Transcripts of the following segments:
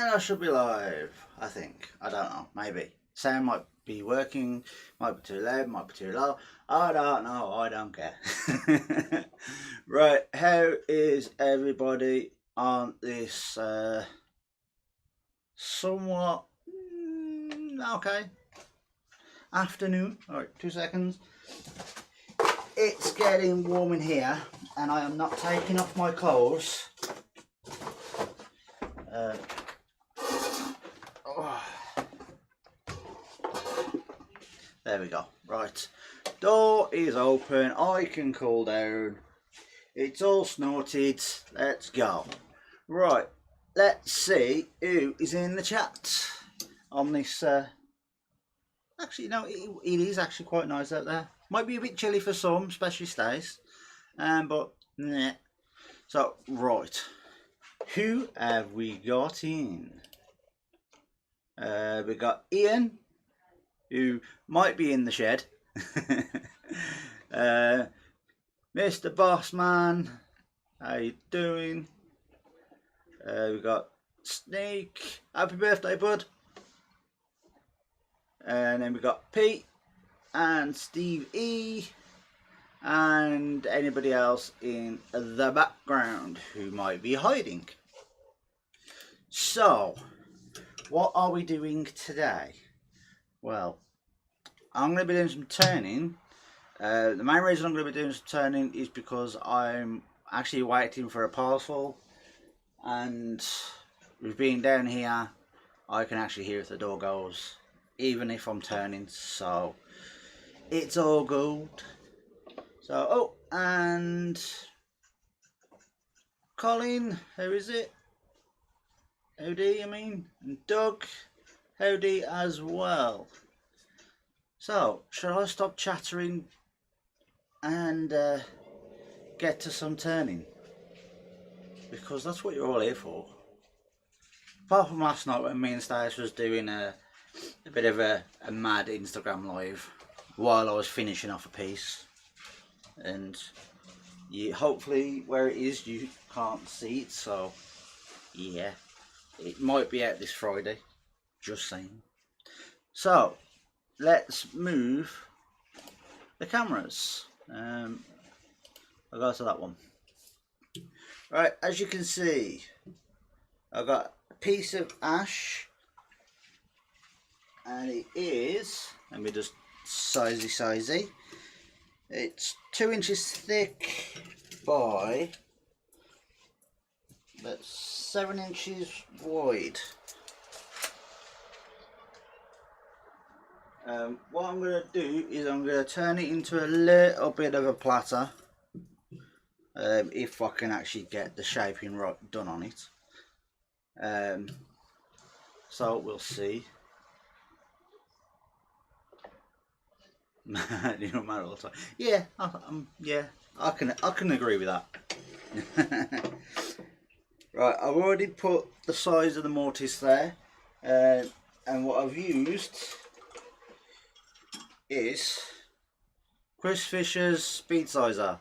And I should be live, I think. I don't know, maybe. Sound might be working, might be too loud, might be too low. I don't know, I don't care. Right, how is everybody on this somewhat okay afternoon? Alright, 2 seconds. It's getting warm in here, and I am not taking off my clothes. There we go. Right, door is open. I can cool down. It's all snorted. Let's go. Right, let's see who is in the chat on this. Actually, no, it is actually quite nice out there. Might be a bit chilly for some, especially Stace. But nah. So right, who have we got in? We got Ian, who might be in the shed. Mr. Bossman, how you doing? We got Snake, happy birthday, bud. And then we got Pete and Steve E, and anybody else in the background who might be hiding. So, what are we doing today? Well, I'm going to be doing some turning. The main reason I'm going to be doing some turning is because I'm actually waiting for a parcel, and with being down here, I can actually hear if the door goes, even if I'm turning, so it's all good. So, oh, and Colin, how is it? Howdy, I mean, and Doug, howdy as well. So, should I stop chattering and get to some turning? Because that's what you're all here for. Apart from last night when me and Stace was doing a bit of a mad Instagram live while I was finishing off a piece. And hopefully where it is you can't see it, so yeah. It might be out this Friday, just saying. So, let's move the cameras. I'll go to that one. Right, as you can see, I've got a piece of ash, and it is, let me just sizey. It's 2 inches thick by about 7 inches wide. What I'm going to do is I'm going to turn it into a little bit of a platter, if I can actually get the shaping right done on it. So we'll see. You don't matter all the time. Yeah, I can agree with that. Right, I've already put the size of the mortise there, and what I've used is Chris Fisher's Speed Sizer,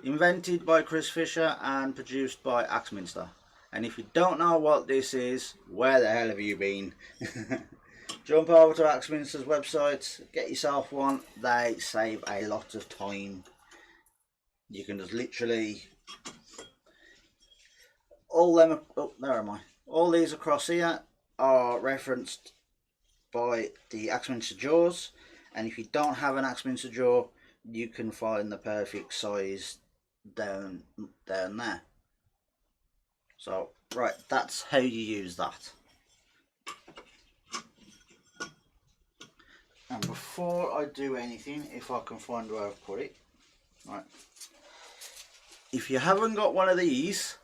invented by Chris Fisher and produced by Axminster. And if you don't know what this is, where the hell have you been? Jump over to Axminster's website, get yourself one. They save a lot of time. You can just literally, all them, oh, there am I. All these across here are referenced by the Axminster jaws, and if you don't have an Axminster jaw, you can find the perfect size down there. So, right, that's how you use that. And before I do anything, if I can find where I've put it, right, if you haven't got one of these,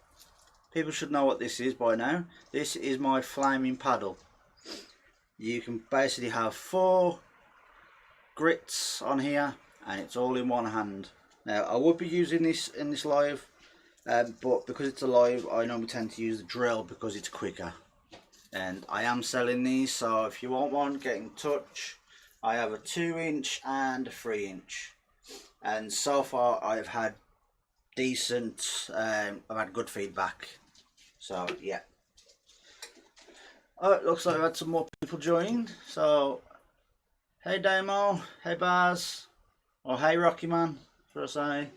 people should know what this is by now. This is my flaming paddle. You can basically have 4 grits on here, and it's all in one hand. Now, I would be using this in this live, but because it's a live, I normally tend to use the drill because it's quicker. And I am selling these, so if you want one, get in touch. I have a 2-inch and a 3-inch, and so far I've had decent, I've had good feedback. So yeah, Oh, it looks like we've had some more people joined. So, hey Damo, hey Baz, or hey Rocky Man, should I say?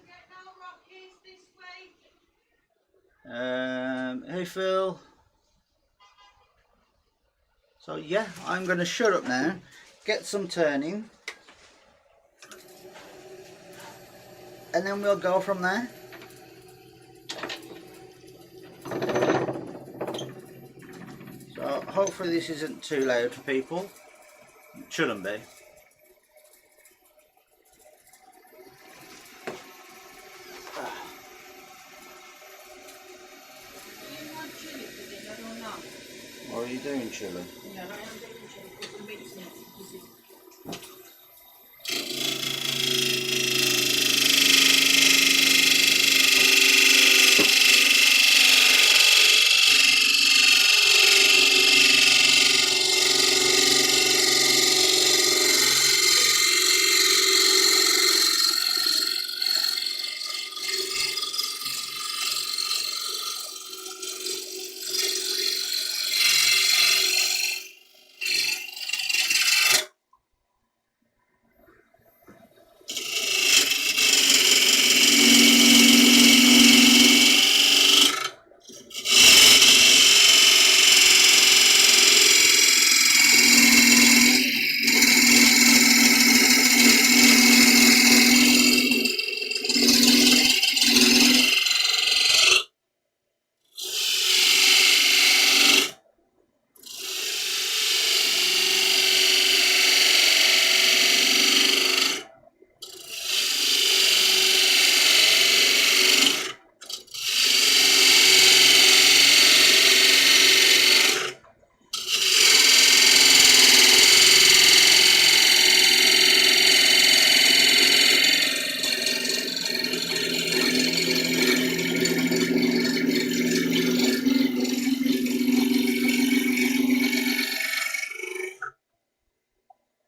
Hey Phil. So yeah, I'm going to shut up now, get some turning, and then we'll go from there. So hopefully this isn't too loud for people. It shouldn't be. What are you doing, chilling? Yeah, I am doing chilling because the meat's not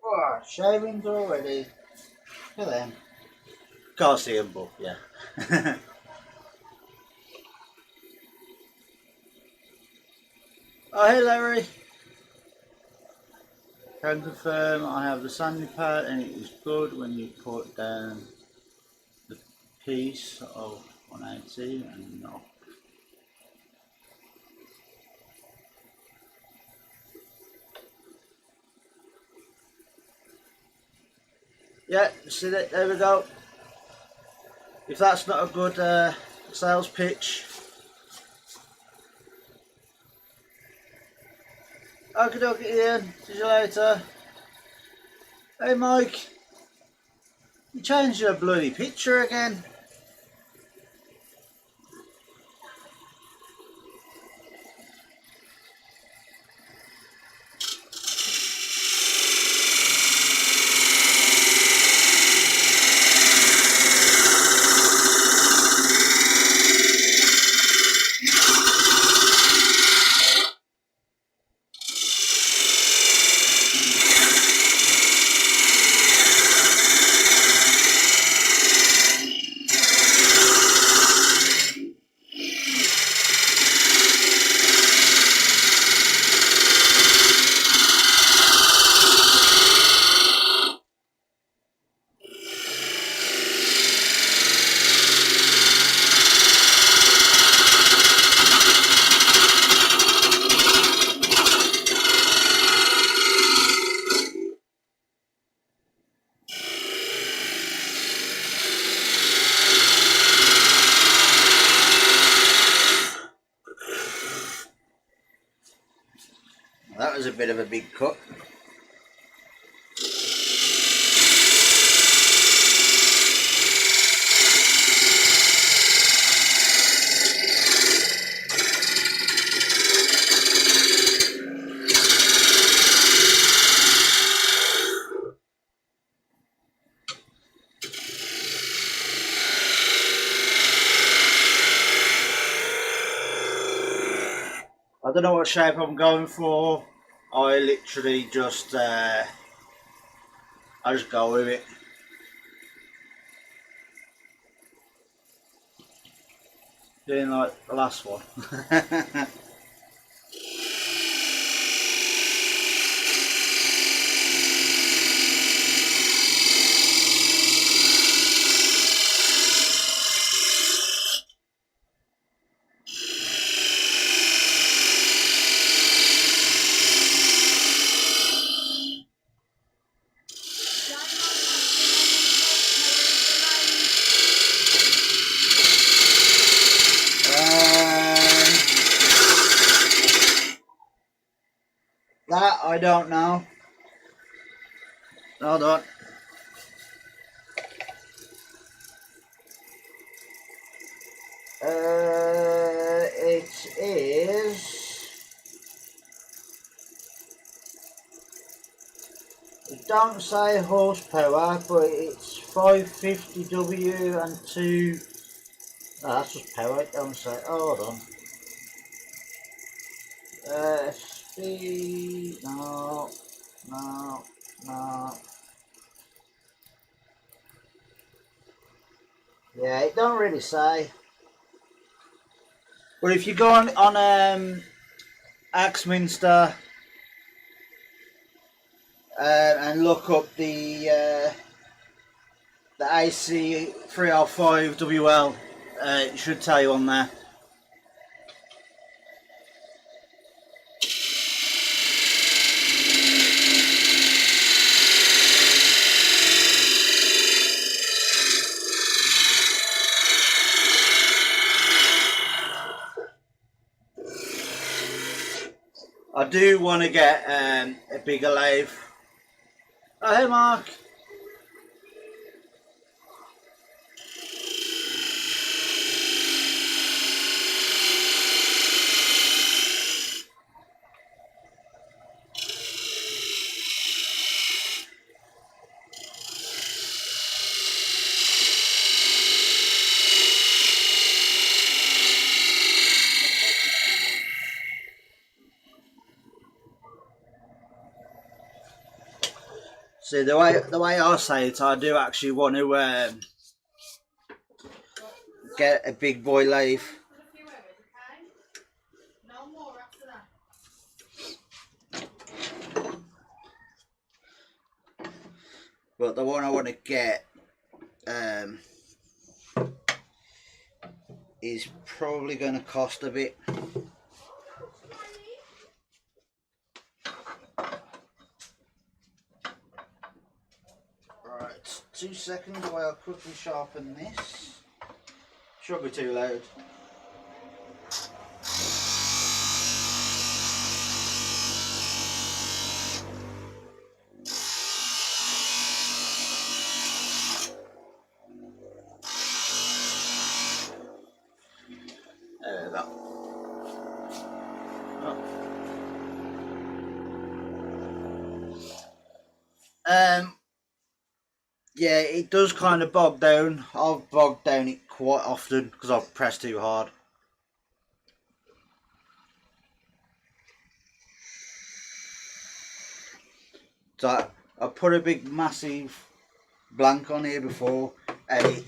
oh, shavings already. Look at them. Can't see them, but yeah. Oh, hey Larry. Can confirm I have the sanding pad and it is good when you put down the piece of 180 and no. Yeah, see that? There we go. If that's not a good sales pitch. Okie dokie Ian, see you later. Hey Mike, you changed your bloody picture again. That was a bit of a big cut. I don't know what shape I'm going for. I literally just I just go with it. Doing like the last one. I don't know. Hold on. It is. It don't say horsepower, but it's 550W and 2. Oh, that's just power. It don't say. Oh, hold on. Speed. No. No. No. Yeah, it don't really say. But if you go on Axminster and look up the AC 305 WL, it should tell you on there. I do want to get a bigger lathe. Oh, hey Mark. See, the way I say it, I do actually want to get a big boy lathe. But the one I want to get is probably going to cost a bit. Right, 2 seconds while I quickly sharpen this. Should be too loud. There we go. Yeah, it does kind of bog down. I've bogged down it quite often because I've pressed too hard. So I put a big massive blank on here before, and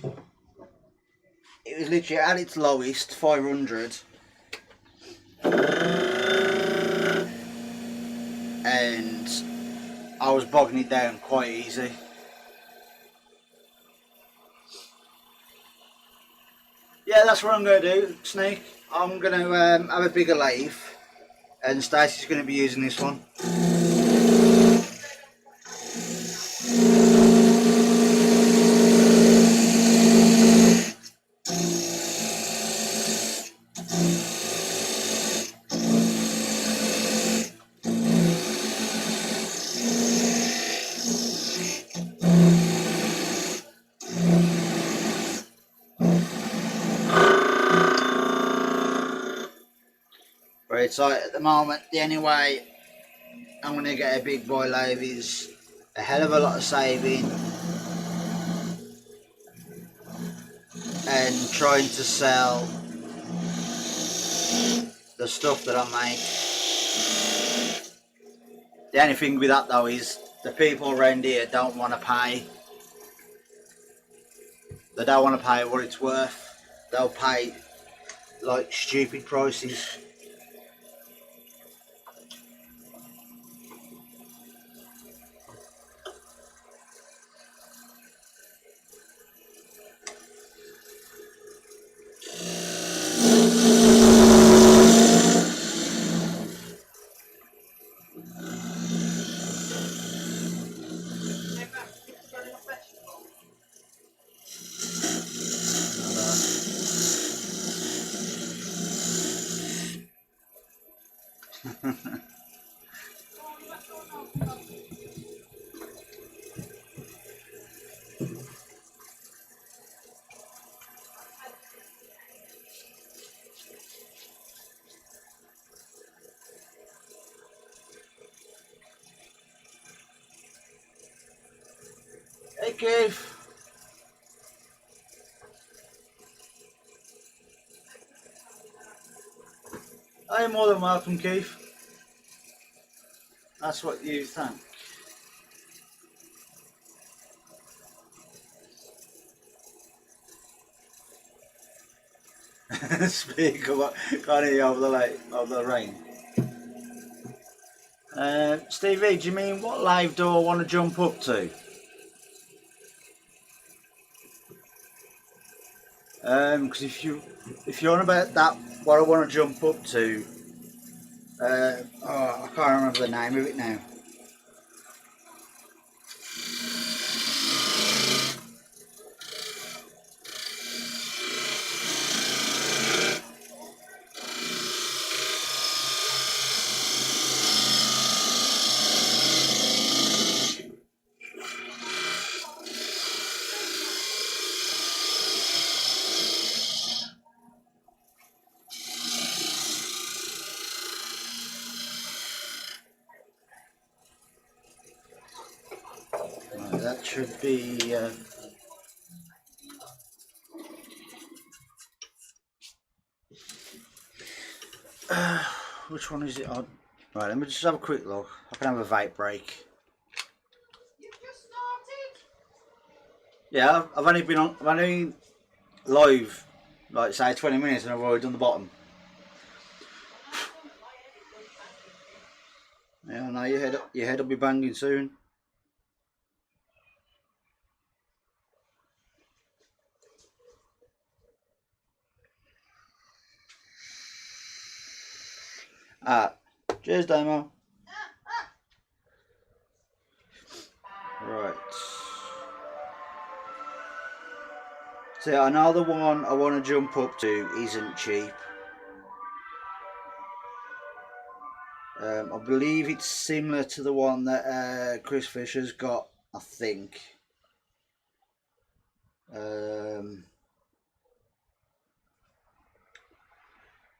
it was literally at its lowest 500, and I was bogging it down quite easy. Yeah, that's what I'm going to do, Snake. I'm going to have a bigger lathe, and Stacey's going to be using this one. Right, so at the moment, the only way I'm going to get a big boy lathe is a hell of a lot of saving and trying to sell the stuff that I make. The only thing with that though is the people around here don't want to pay. They don't want to pay what it's worth. They'll pay like stupid prices. Keith. I'm more than welcome, Keith. That's what you think. Speak of what can't hear you over the rain. Stevie, do you mean what live do I want to jump up to? Because if you're on about that, what I want to jump up to, I can't remember the name of it now. Right, that should be. Which one is it on? Right, let me just have a quick look. I can have a vape break. You've just started? Yeah, I've only live, like say 20 minutes, and I've already done the bottom. Yeah, no, your head will be banging soon. Cheers, Damo. Right. So another one I want to jump up to isn't cheap. I believe it's similar to the one that Chris Fisher's got, I think.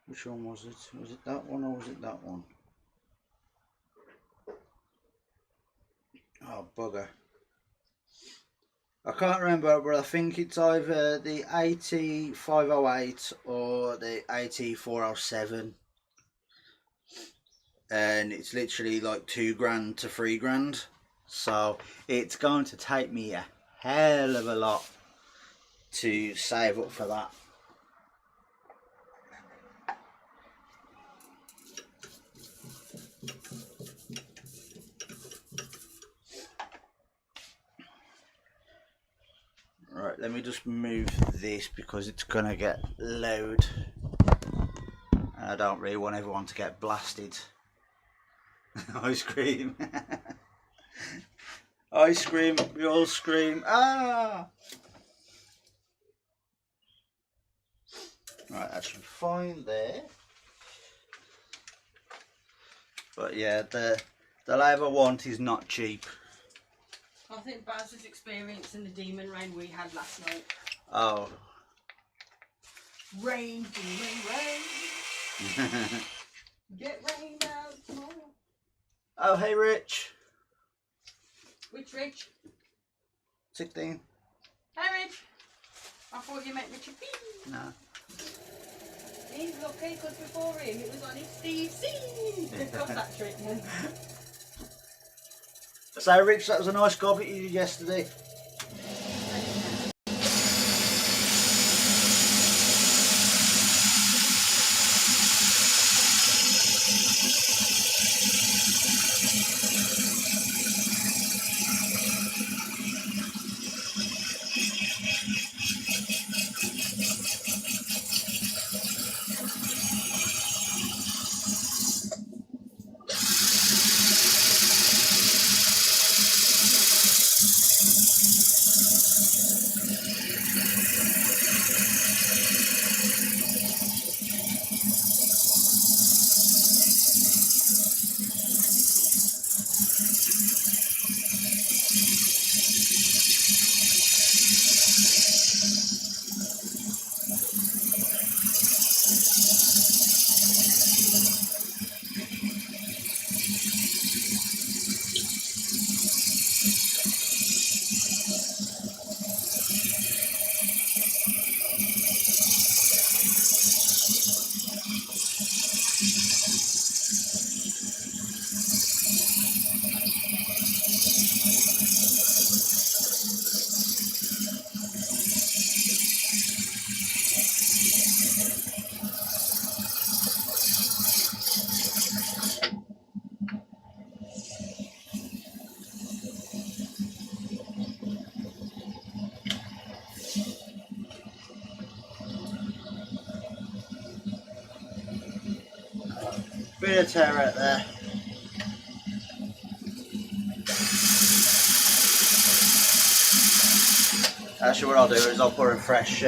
Which one was it? Was it that one or was it that one? Oh, bugger. I can't remember, but I think it's either the AT508 or the AT407. And it's literally like $2,000 to $3,000. So it's going to take me a hell of a lot to save up for that. Right, let me just move this because it's gonna get loud. I don't really want everyone to get blasted. Ice cream. Ice cream, we all scream. Ah! Right, that should be fine there. But yeah, the live I want is not cheap. I think Baz was experiencing the demon rain we had last night. Oh. Rain, demon rain. Get rained out tomorrow. Oh, hey Rich. Which Rich? 16. Hey Rich. I thought you meant Richard B. No. He's lucky because before him it was on his Steve C. They've got that trick then. So Rich, that was a nice gob you did yesterday. bit of tear out there. Actually, what I'll do is I'll put a fresh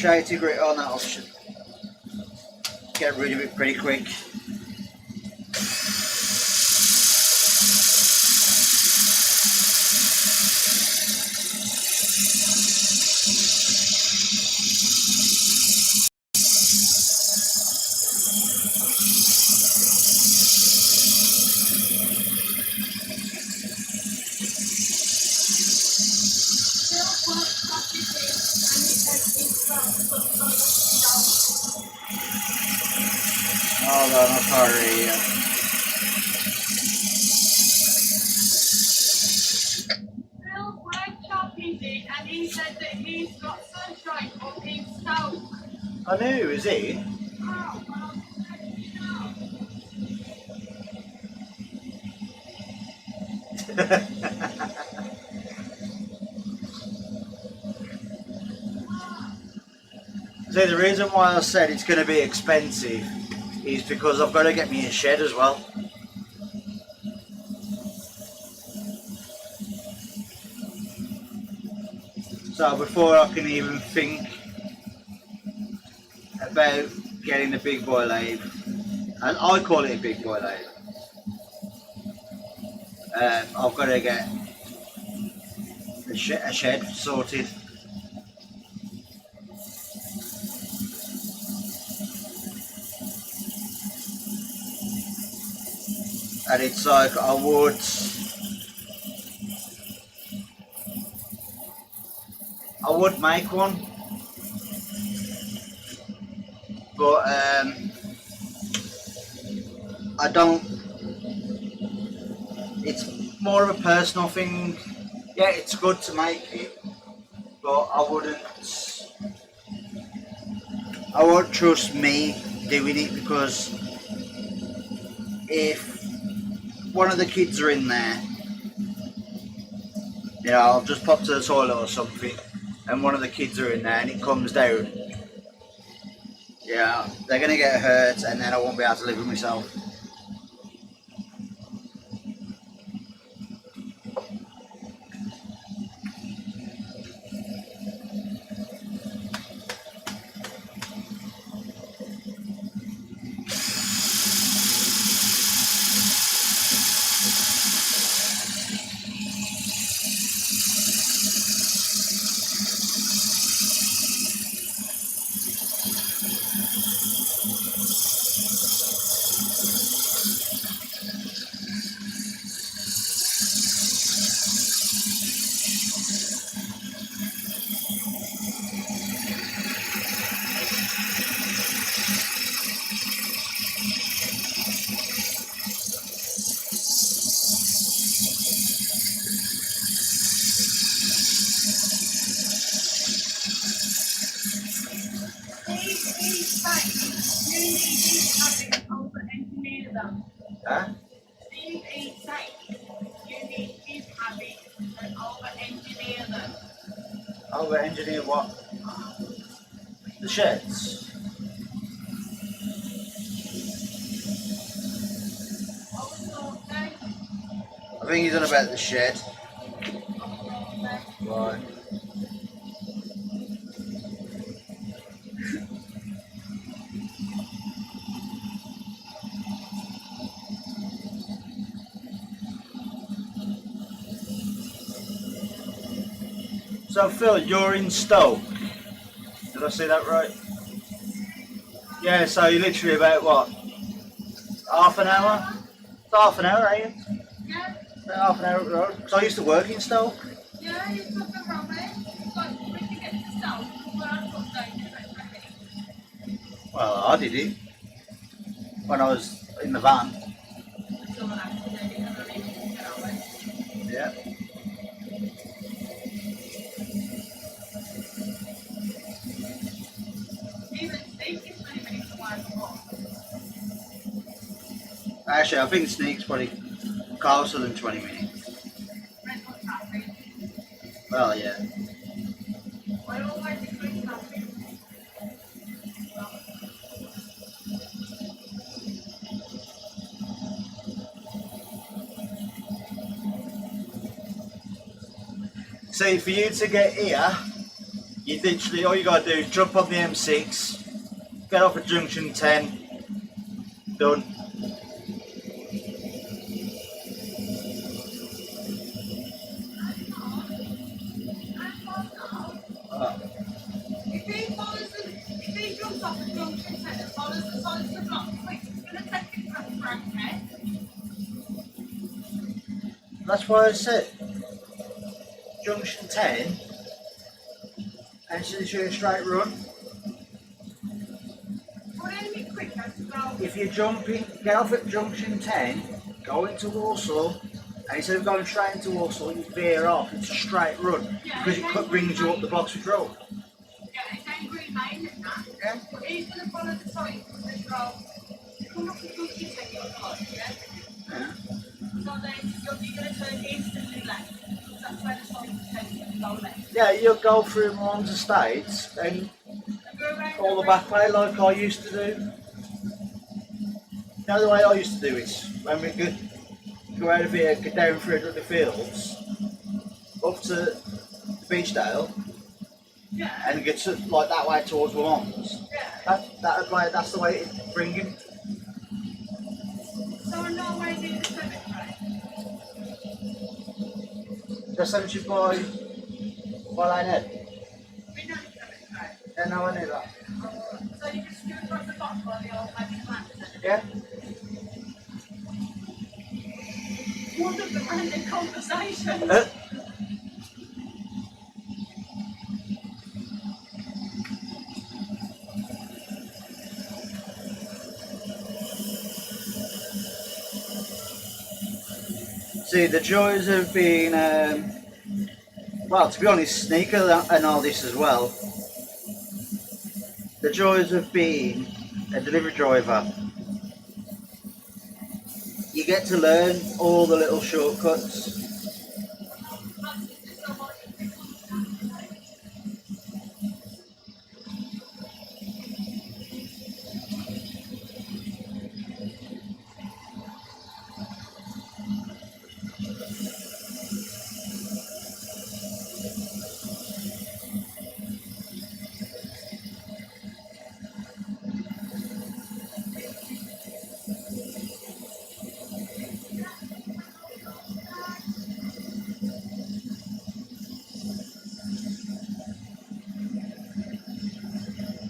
80 grit on. That'll get rid of it pretty quick. Hold on, I'll hurry. Phil's workshop is in, and he said that he's got sunshine up in Stoke. I knew, is he? Oh, well, See, the reason why I said it's going to be expensive is because I've got to get me a shed as well. So before I can even think about getting the big boy lathe, and I call it a big boy lathe, I've got to get a shed sorted. And it's like I would make one, but I don't. It's more of a personal thing. Yeah, it's good to make it, but I won't trust me doing it, because if one of the kids are in there, you know, I'll just pop to the toilet or something, and one of the kids are in there and it comes down, yeah, they're gonna get hurt, and then I won't be able to live with myself. Huh? Steve eats steak. You need his habits and over-engineer them. Over engineer what? The sheds. I think he's on about the shed. Right. So Phil, you're in Stoke. Did I say that right? Yeah, so you're literally about what? Half an hour? It's half an hour, ain't it? Yeah, About half an hour up the road. Because I used to work in Stoke. yeah, you took a rubbish. But when you get to Stoke, where I put down to it, Well, I did it when I was in the van. someone actually did it and I didn't get away. Yeah. Even Steve is 20 minutes away from home. Actually, I think Sneak's probably closer than 20 minutes. Rental traffic. Well, yeah. I always include traffic. See, for you to get here, you literally, all you gotta do is jump on the M6, get off at junction 10, done. If he jumps off the junction 10 and follows the side of the block, quick, it's going to take him from Frankhead. That's why I said junction 10, and it's literally a straight run. Would it be quicker to go? If you're jumping, get off at junction 10, go into Walsall, and instead of going straight into Walsall, you veer off. It's a straight run because it brings you up the Boxwood Road. Yeah, it's angry lane and that. Yeah. But he's going to follow the side of the road. Come up the junction 10, you're right, yeah? Yeah. So then you're going to turn instantly left. That's where the side of 10 is, go left. Yeah, you'll go through Mons Estates and And go around all the back way like I used to do. You know the way I used to do it? When we could go out of here, get down through the fields, up to Beechdale, Yeah. and get to, like that way towards Mons. Yeah. That's the way it bring him. So we're not way near the cemetery. Just sent you by Linehead. We know the cemetery. Yeah, no, I knew that. So you just go across the bottom by the old magic lamp. Yeah? What a random conversation. See, the joys of being, well, to be honest, sneaker and all this as well. The joys of being a delivery driver. You get to learn all the little shortcuts.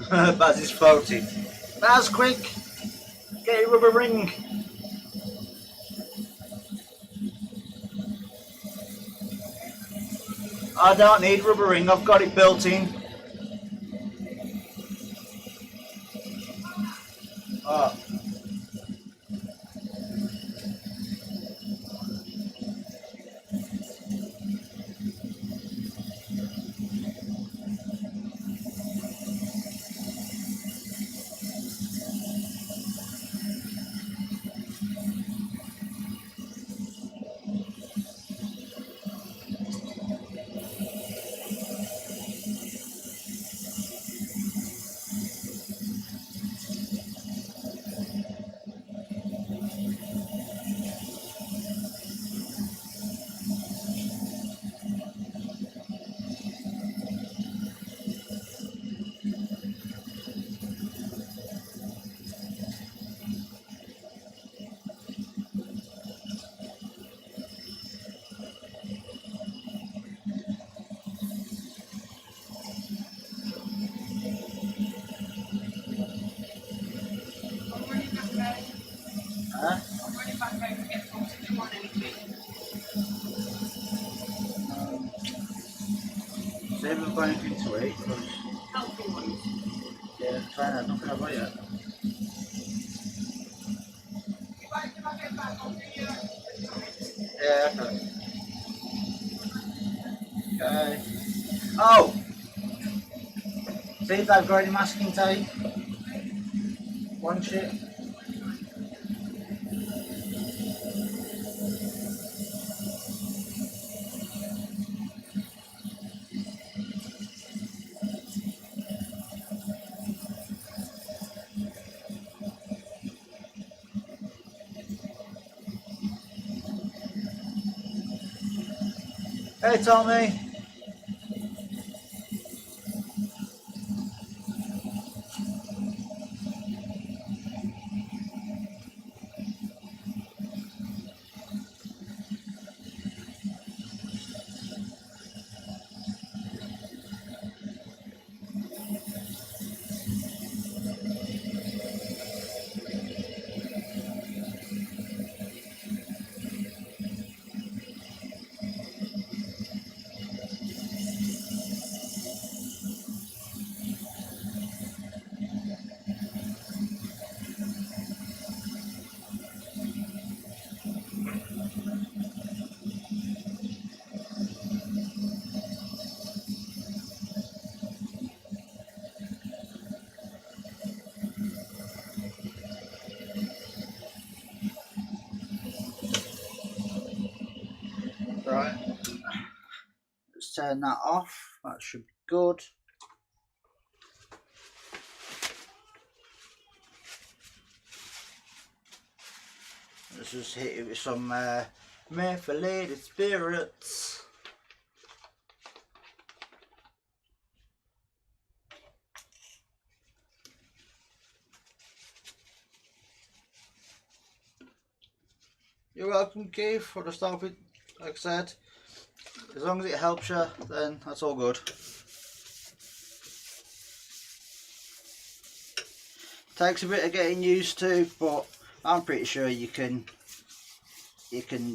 Baz is floating. Baz, quick! Get a rubber ring. I don't need rubber ring, I've got it built in. Oh. Huh? I'm running back home to get something to want anything. See if we've got anything to eat. 'Cause, Healthy ones. yeah, try that, nothing about yet. If I get back, I'll see you. Yeah, okay. Okay. Oh! See if they've got any masking tape. One shit. Hey Tommy! turn that off. That should be good. Let's just hit it with some methylated spirits. You're welcome, Keith, for the stuff. Like I said, as long as it helps you, then that's all good. Takes a bit of getting used to, but I'm pretty sure you can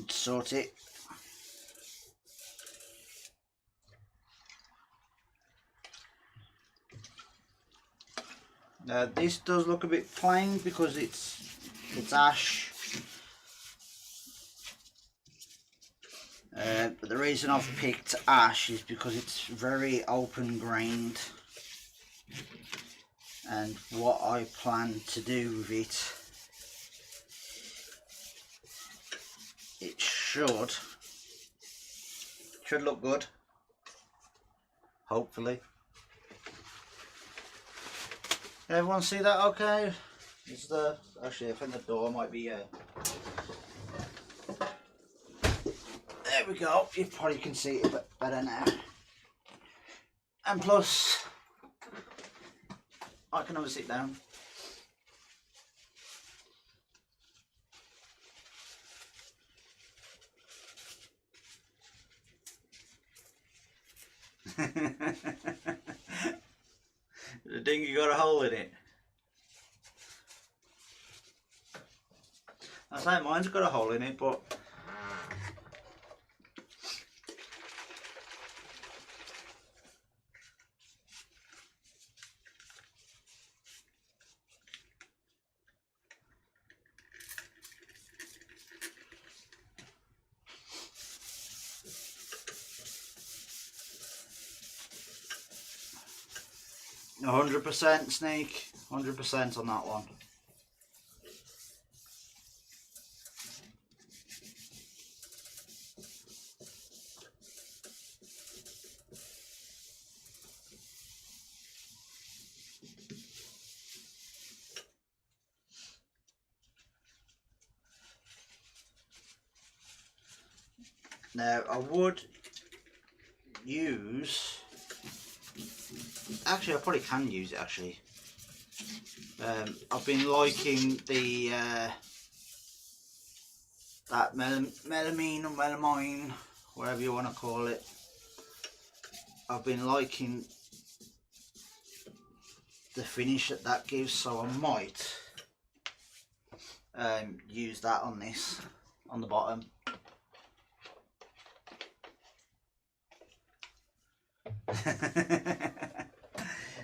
sort it. Now this does look a bit plain because it's ash. But the reason I've picked ash is because it's very open grained, and what I plan to do with it should look good, hopefully. Everyone see that okay? Actually I think the door might be there we go, you probably can see it a bit better now. And plus, I can have a sit down. The dinghy got a hole in it. I say mine's got a hole in it, but %, Snake, 100% on that one. Now I would use, actually I probably can use it actually. I've been liking the that melamine or melamine, whatever you want to call it. I've been liking the finish that gives, so I might use that on this, on the bottom.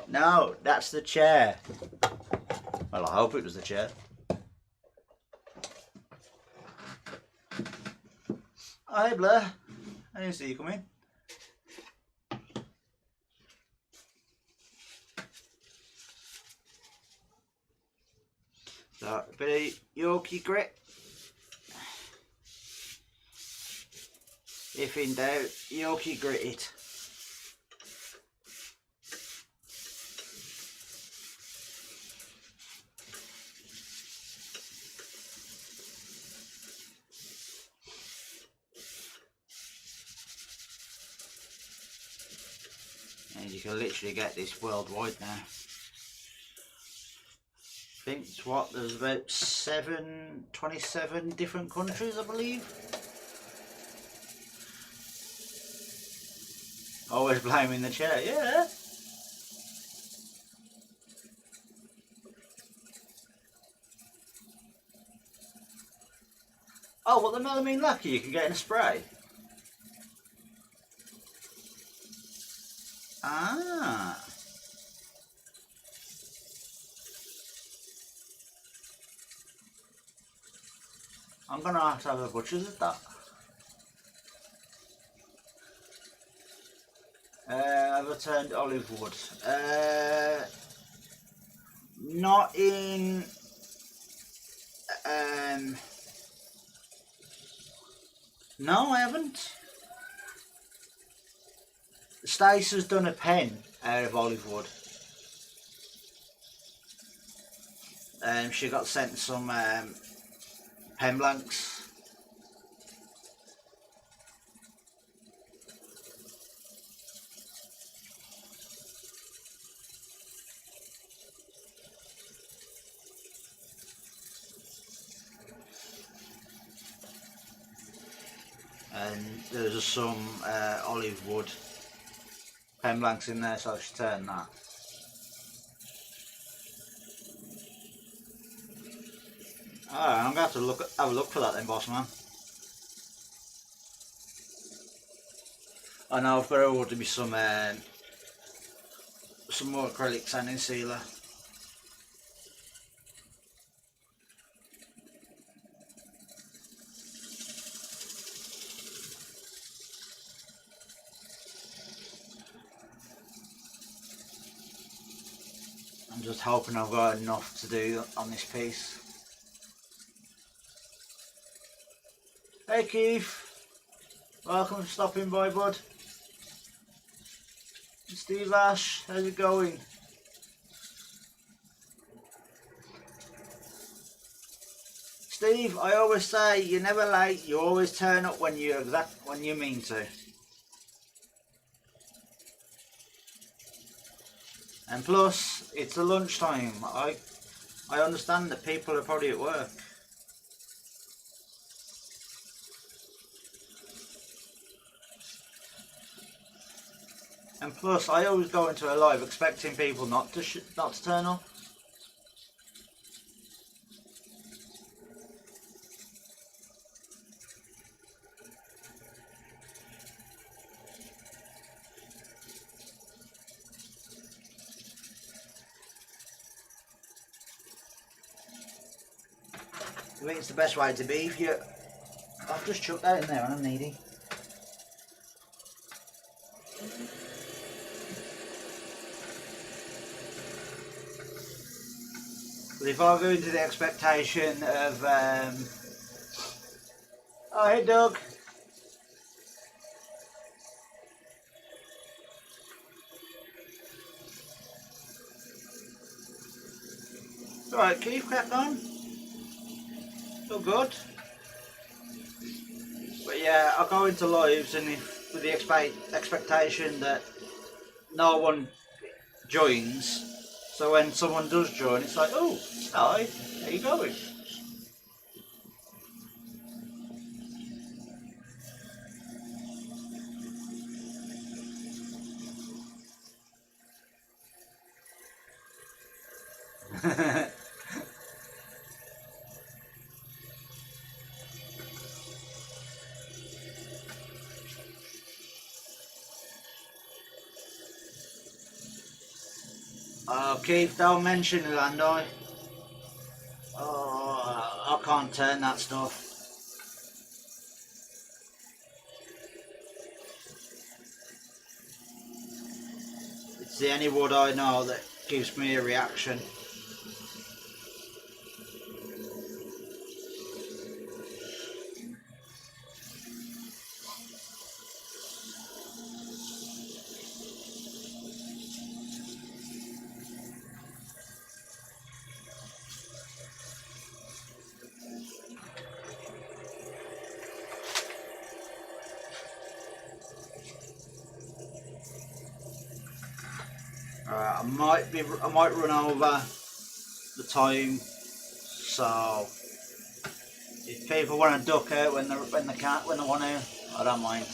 No, that's the chair. Well, I hope it was the chair. Hi Blair, I didn't see you come in. So, a bit of Yorkie grit. If in doubt, Yorkie grit it. And you can literally get this worldwide now. I think it's what, there's about 27 different countries, I believe. Always blaming the chair, yeah. Oh, what, the melamine lacquer you can get in a spray? Ah. I'm gonna have to have a butcher's at that. Overturned olive wood. Not in. No, I haven't. Stace has done a pen out of olive wood. She got sent some pen blanks. And there's some olive wood pen blanks in there, so she turned that. Alright, I'm going to have to have a look for that then, boss man. I know I've got to order me some more acrylic sanding sealer. I'm just hoping I've got enough to do on this piece. Hey Keith, welcome for stopping by, bud. Steve Ash, how's it going? Steve, I always say you're never late. You always turn up when you mean to. And plus, it's a lunchtime. I understand that people are probably at work. And plus, I always go into a live expecting people not to turn up. I think it's the best way to be. If you, I've just chucked that in there and I'm needy. But if I go into the expectation of, oh hey Doug. Alright, can you crack on? Still good. But yeah, I go into lives and with the expectation that no one joins. So when someone does join, it's like, oh, hi, how you going? Oh, Keith, don't mention it, Landoi. Oh, I can't turn that stuff. It's the only wood I know that gives me a reaction. Alright, I might run over the time, so if people want to duck out when they want to, I don't mind.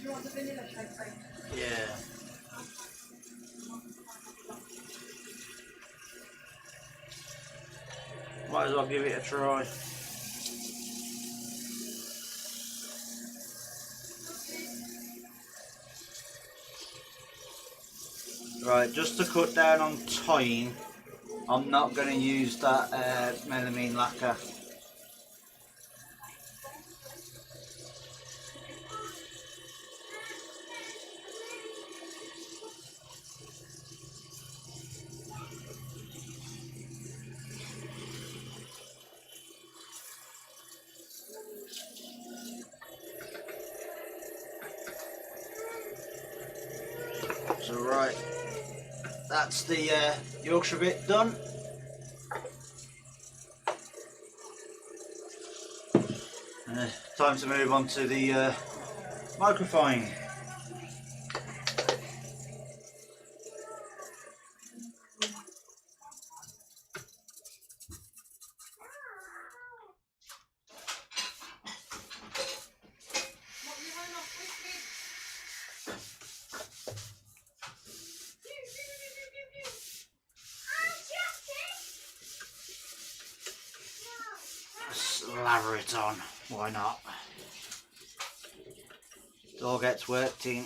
You want the vanilla shake, please? Yeah. Might as well give it a try. Right, just to cut down on time, I'm not going to use that melamine lacquer. So right, that's the Yorkshire bit done. Time to move on to the microphone. Lather it on, why not? It all gets worked in.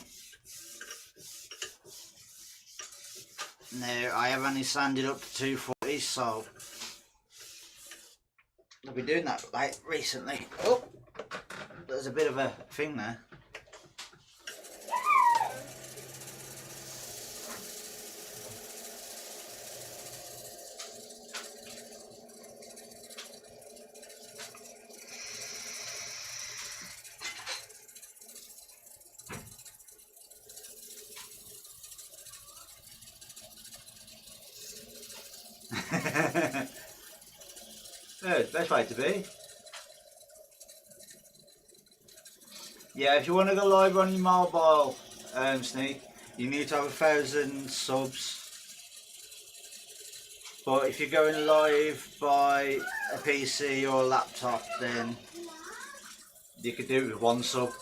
Now I have only sanded up to 240, so I've been doing that like recently. Oh, there's a bit of a thing there. Good, best way to be. Yeah, if you want to go live on your mobile, Sneak, you need to have 1,000 subs. But if you're going live by a PC or a laptop, then you could do it with 1 sub.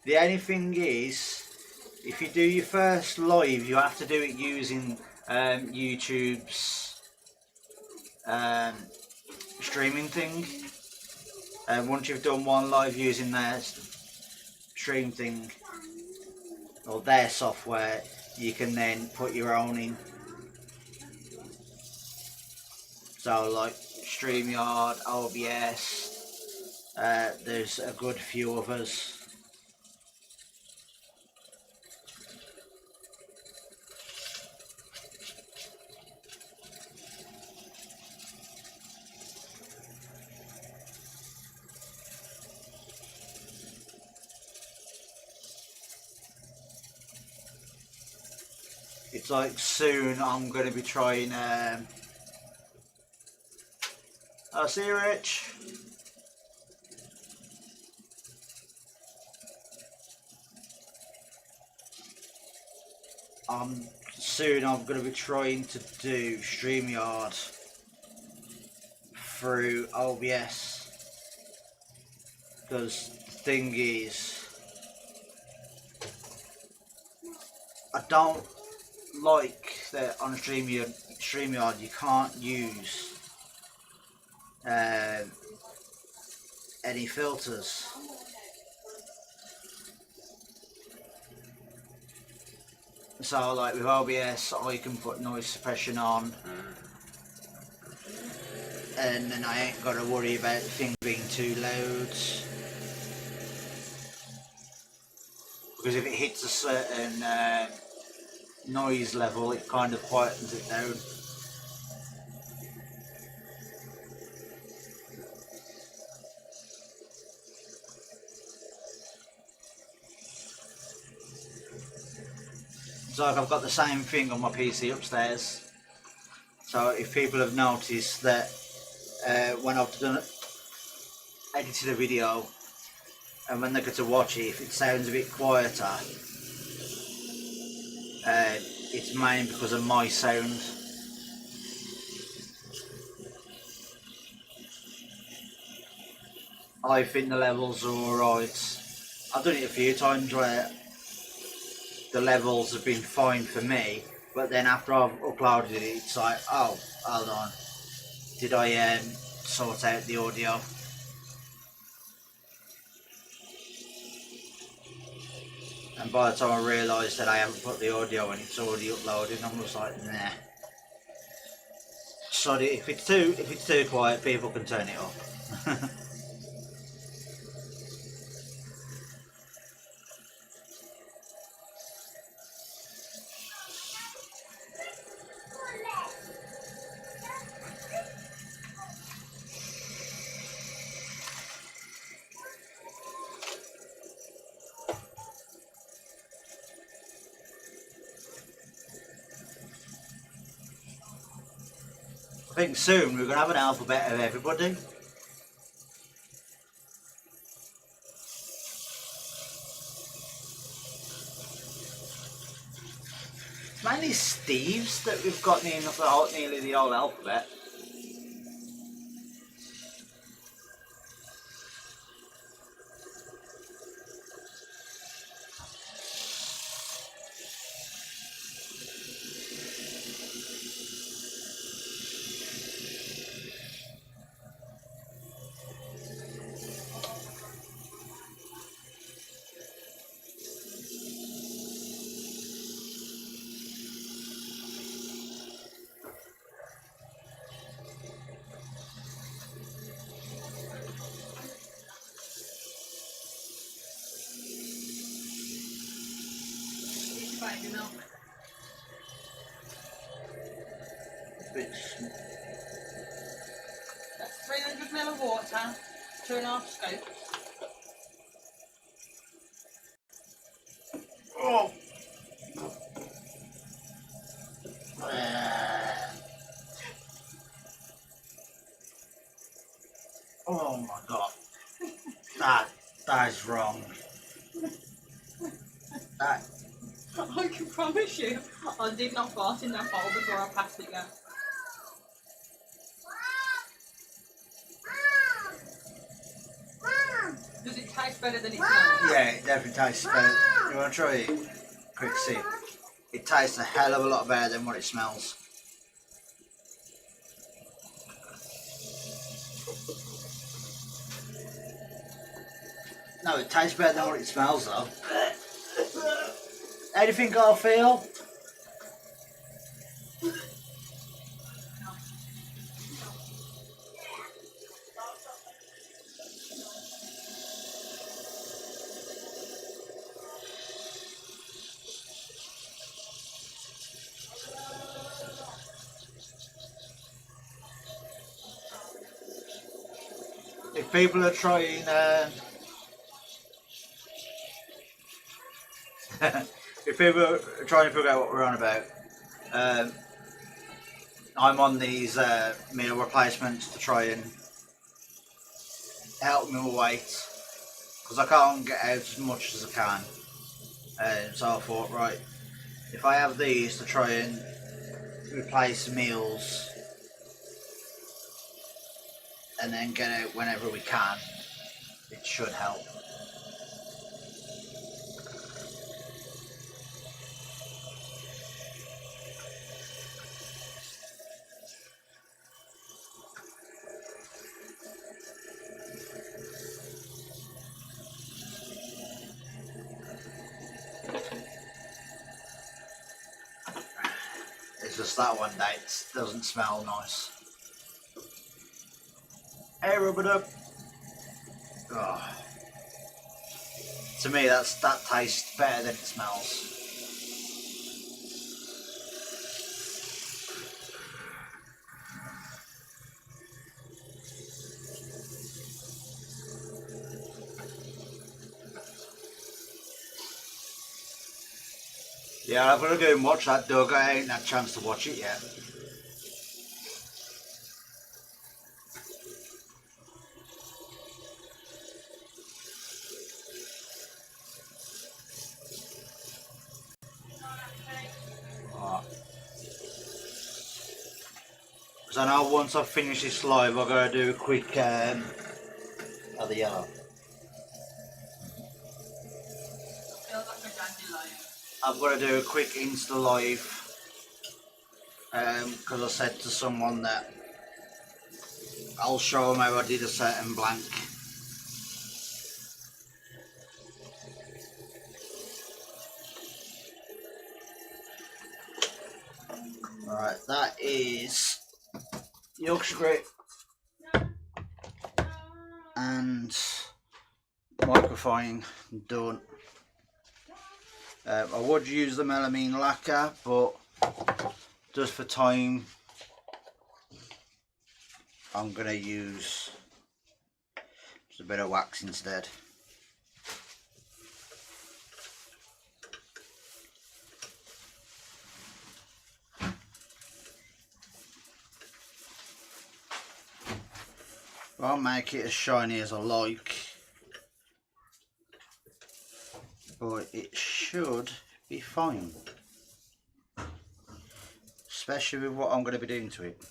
The only thing is, if you do your first live, you have to do it using YouTube's streaming thing. And once you've done one live using their stream thing or their software, you can then put your own in. So like StreamYard, OBS, there's a good few others. It's like soon I'm going to be trying, I'll see you, Rich. Soon I'm going to be trying to do StreamYard through OBS, because the thing is, I don't like that on StreamYard you can't use any filters. So like with OBS I can put noise suppression on, and then I ain't got to worry about things being too loud, because if it hits a certain noise level it kind of quietens it down. So like I've got the same thing on my PC upstairs, so if people have noticed that when I've edited a video and when they go to watch it, if it sounds a bit quieter, it's mainly because of my sound. I think the levels are alright. I've done it a few times where the levels have been fine for me, but then after I've uploaded it, it's like, oh, hold on, did I sort out the audio? And by the time I realised that I haven't put the audio in, it's already uploaded. I'm just like, nah. Sorry, if it's too quiet, people can turn it up. I think soon we're going to have an alphabet of everybody. It's mainly Steve's that we've got nearly the whole alphabet. Baby milk. Which, That's 300 ml of water, 2.5 scoops. oh! Oh my god. That is wrong. That, I can promise you, I did not fart in that bowl before I passed it down. Does it taste better than it smells? yeah, it definitely tastes better. You want to try it? Quick sip. It tastes a hell of a lot better than what it smells. No, it tastes better than what it smells though. How do you think I'll feel? If people are trying, if people are trying to figure out what we're on about, I'm on these meal replacements to try and help me with weight because I can't get out as much as I can. So I thought, right, if I have these to try and replace meals and then get out whenever we can, it should help. It's just that one that doesn't smell nice. Hey, rub it up. Oh. To me, that tastes better than it smells. Yeah, I've got to go and watch that, Doug. I ain't had a chance to watch it yet. Because I know once I finish this live, I've got to do a quick other yellow. Feels like a dandelion. I've got to do a quick Insta live because I said to someone that I'll show them how I did a certain blank. is Yorkshire grip and microfining done. I would use the melamine lacquer, but just for time I'm going to use just a bit of wax instead. Won't make it as shiny as I like, but it should be fine, especially with what I'm going to be doing to it.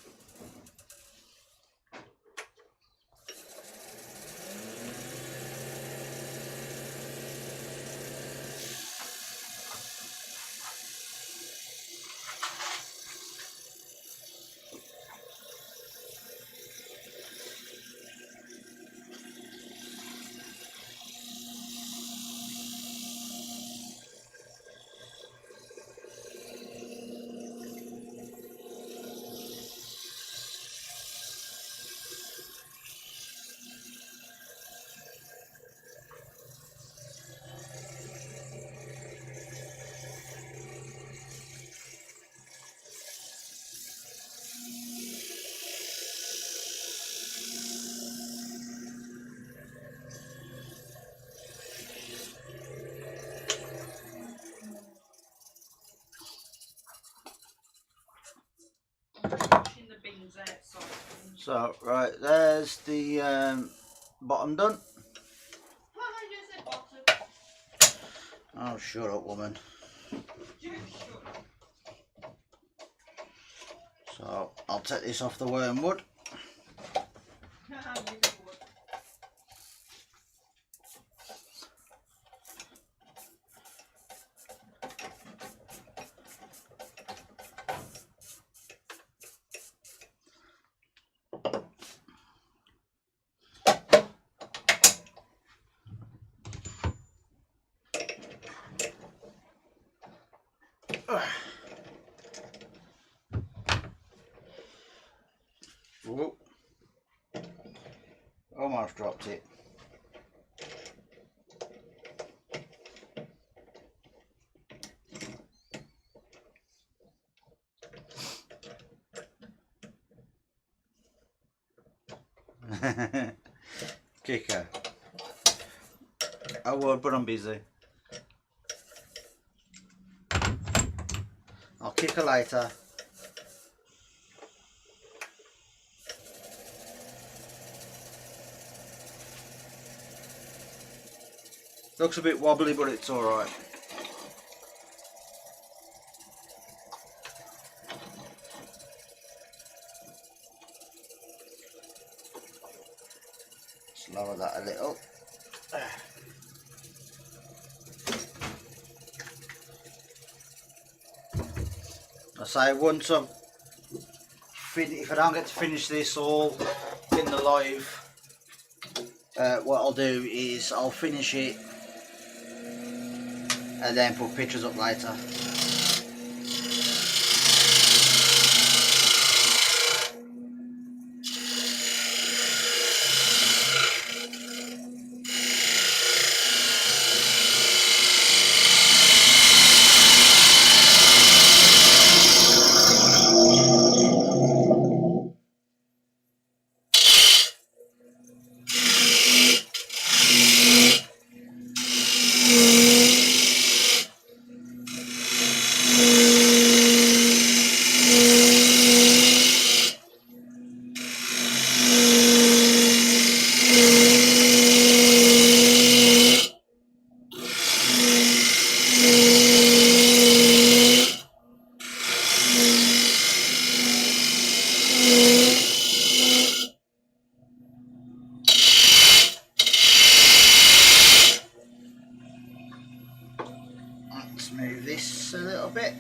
Pushing the bins outside. So right, there's the bottom done. You said bottom. Oh, shut up, woman. You should. So I'll take this off the wormwood. You would. Whoop. Almost dropped it. Kicker. I would, but I'm busy. I'll kick her later. Looks a bit wobbly, but it's alright. Just lower that a little. I say once I've if I don't get to finish this all in the live, what I'll do is I'll finish it and then put pictures up later. Let's move this a little bit.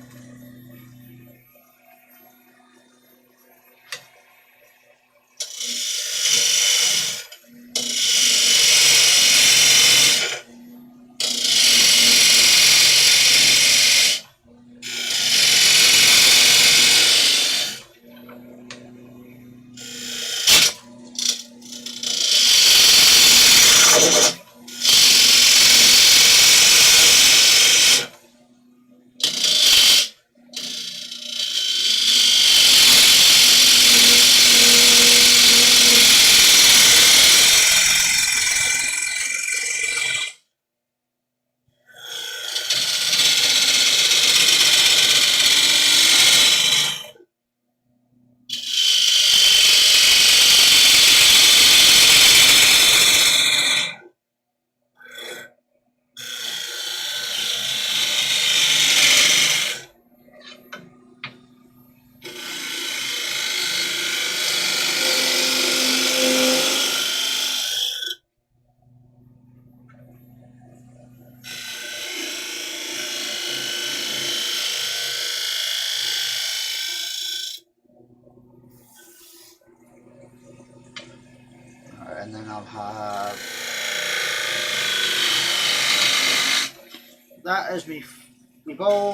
And then I'll have that as me bowl.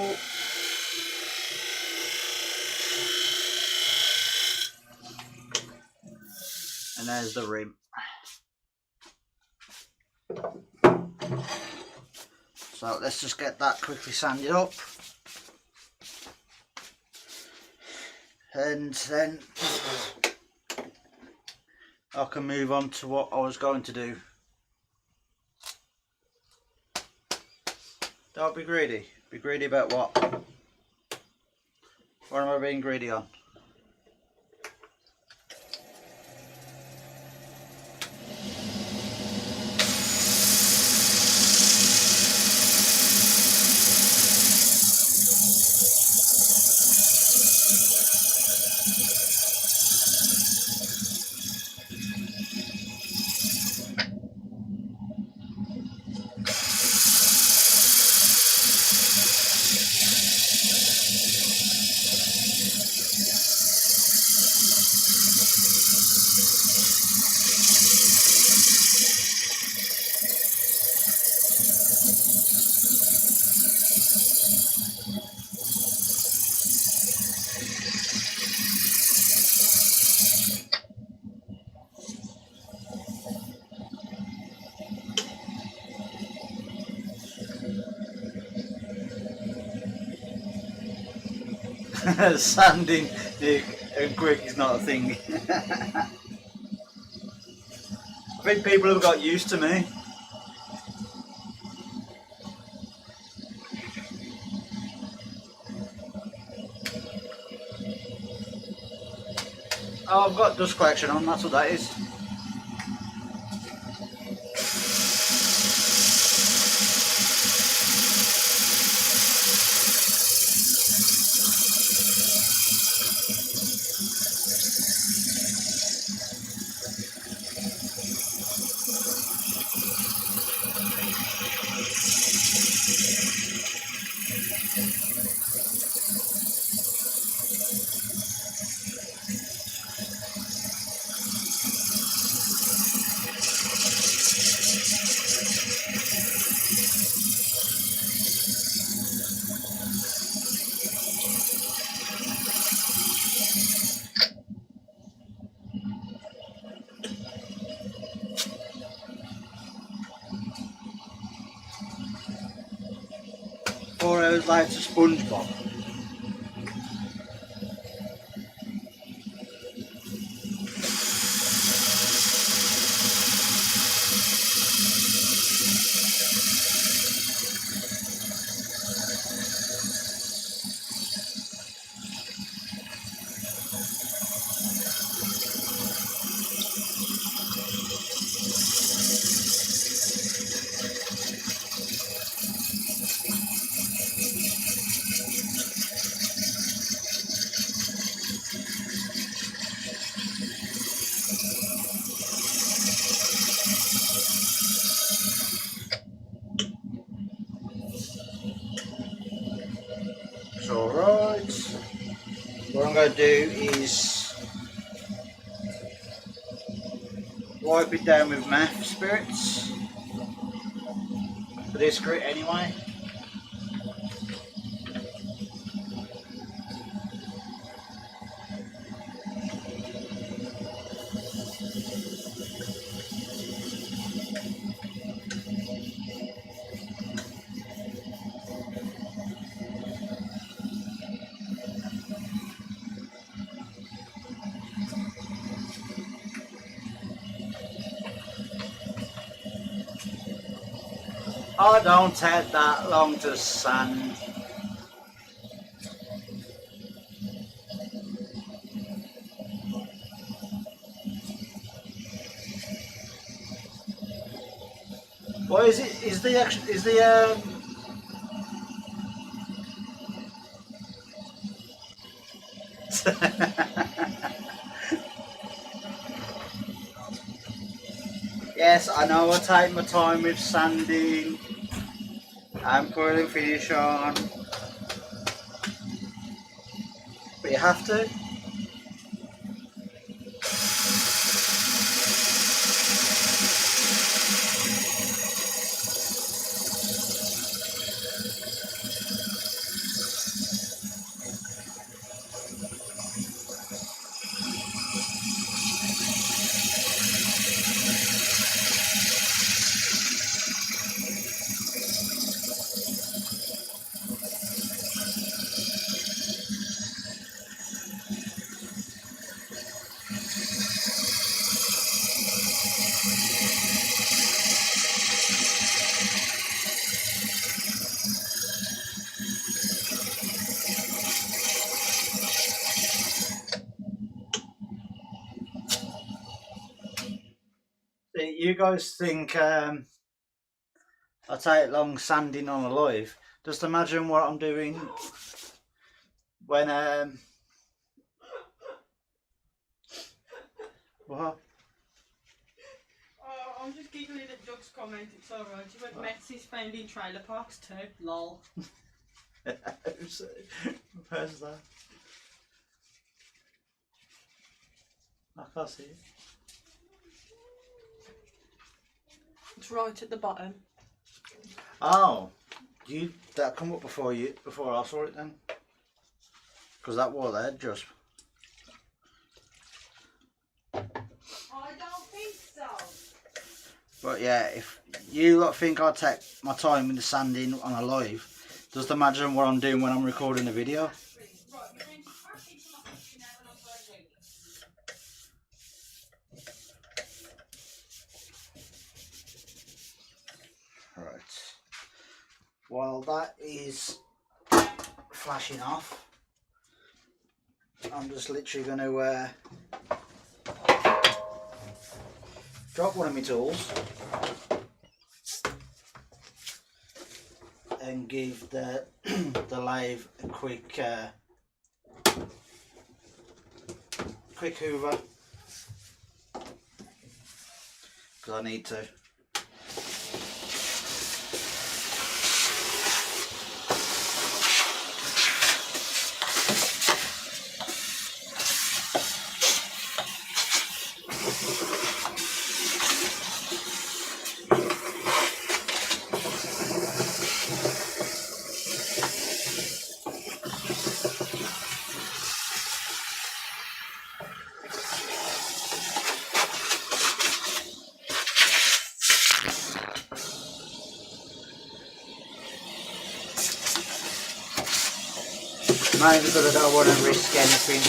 And there's the rim. So let's just get that quickly sanded up. And then I can move on to what I was going to do. Don't be greedy. Be greedy about what? What am I being greedy on? Sanding quick is not a thing. I think people have got used to me. Oh, I've got dust collection on, that's what that is. Or I was like a SpongeBob. So right, what I'm going to do is wipe it down with math spirits for this grit anyway. I don't take that long to sand. What is it? Is the Yes, I know I take my time with sanding and putting finish on, but you have to. You guys think I take long sanding on a live? Just imagine what I'm doing when what? Oh, I'm just giggling at Doug's comment. It's alright. He went Messi's found in trailer parks too. Lol. Where's that? I can't see it. It's right at the bottom. Oh, that come up before I saw it then? Because that was there just. I don't think so. But yeah, if you lot think I take my time in the sanding on a live, just imagine what I'm doing when I'm recording a video. Right. While that is flashing off, I'm just literally going to drop one of my tools and give the the lathe a quick hoover, because I need to. Mainly because I don't want to risk anything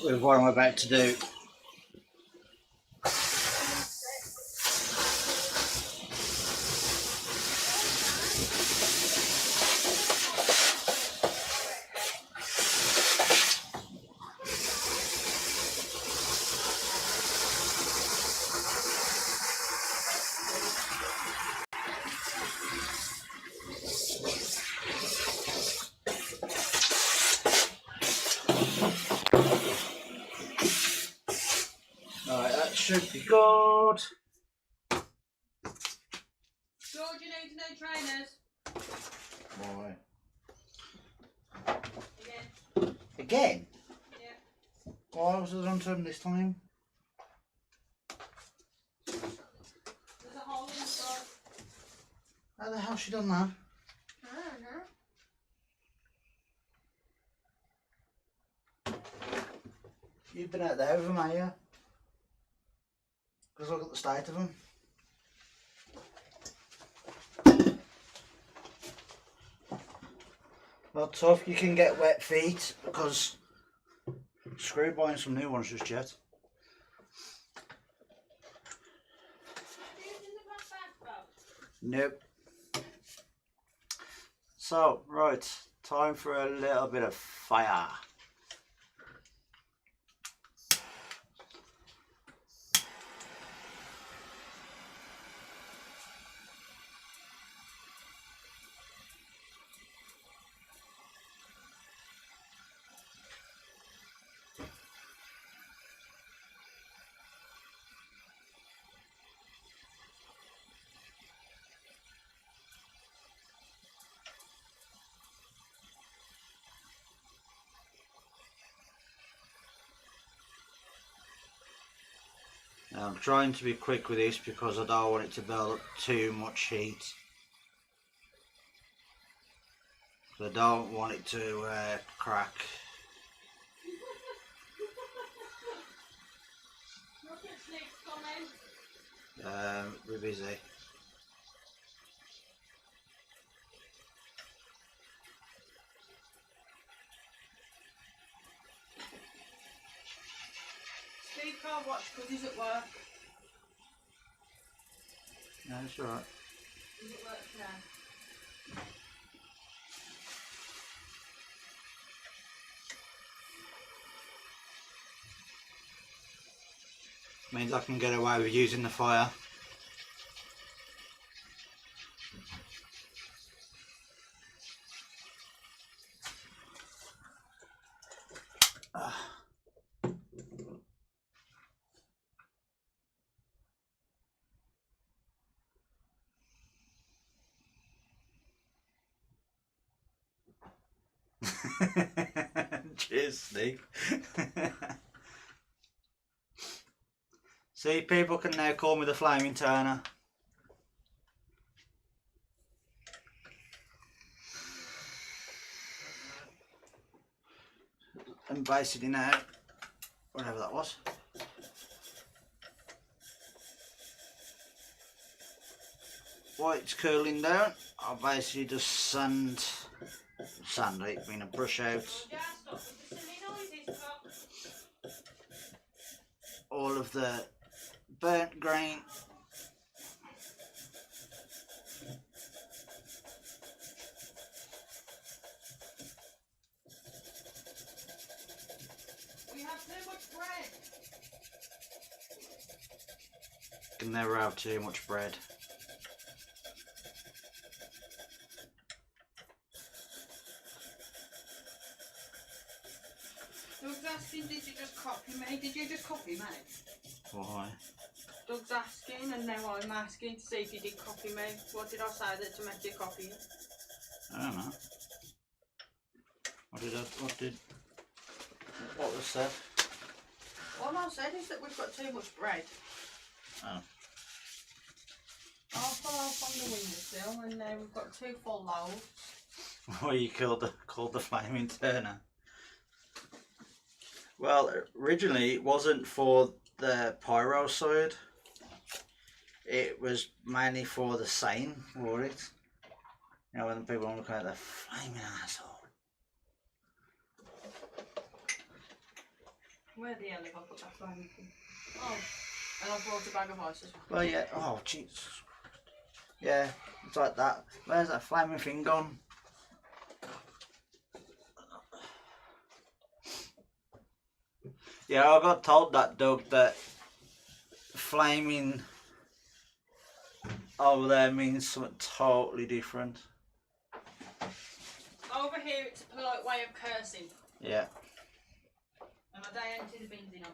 with what I'm about to do. Alright, that should be good. George, you need no trainers. Why? Again. Again? Yeah. Why was it on turn this time? There's a hole in the floor. How the hell she done that? I don't know. You've been out there with them, have you? Because look at the state of them. Well, tough, you can get wet feet because screw buying some new ones just yet. Nope. So, right, time for a little bit of fire. Now, I'm trying to be quick with this because I don't want it to build up too much heat. I don't want it to crack. We're busy. Steve can't watch because he's at work. No, it's alright. He's at work now. Means I can get away with using the fire. Cheers, Steve. See, people can now call me the Flaming Turner. And basically now, whatever that was. While it's cooling down, I'll basically just sand it, mean a brush out all of the burnt grain. We have too much bread. Can never have too much bread. Doug's asking, did you just copy me? Did you just copy me? Why? Doug's asking, and now I'm asking to see if you did copy me. What did I say that to make you copy it? I don't know. What was said? All I said is that we've got too much bread. Oh. I fell off on the windowsill, and now we've got 2 full loaves. What you called the Flaming Turner? Well, originally it wasn't for the pyro side. It was mainly for the saying for it. You know, when people look at the flaming asshole. Where the hell have I put that flaming thing? Oh, and I brought a bag of ice as well. Well, yeah. Oh, Jesus. Yeah, it's like that. Where's that flaming thing gone? Yeah, I got told that, Doug, that flaming over there means something totally different. Over here, it's a polite way of cursing. Yeah. And I don't empty the bins enough.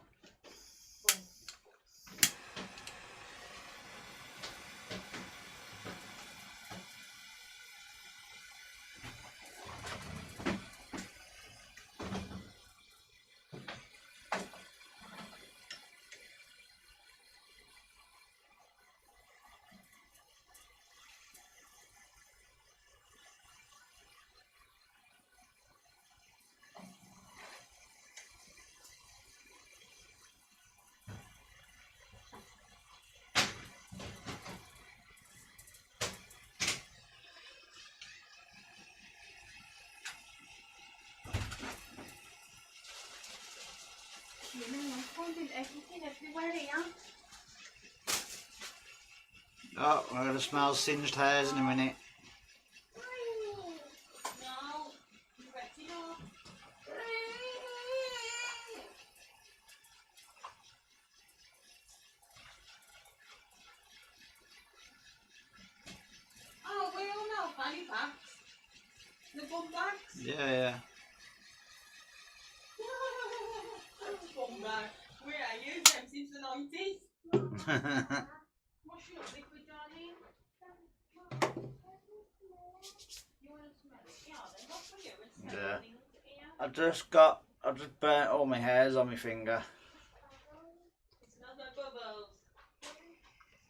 You know, I'm finding everything everywhere here. Oh, we're going to smell singed hairs in a minute. No, you wet enough. Oh, we all know fanny packs. The bum bags. Yeah, Bum bag. We ain't used them since the 90s. yeah. What's your liquid, darling? You want to smell it? Yeah, then not for you. It's Yeah. things here. I just burnt all my hairs on my finger. It's not my bubbles.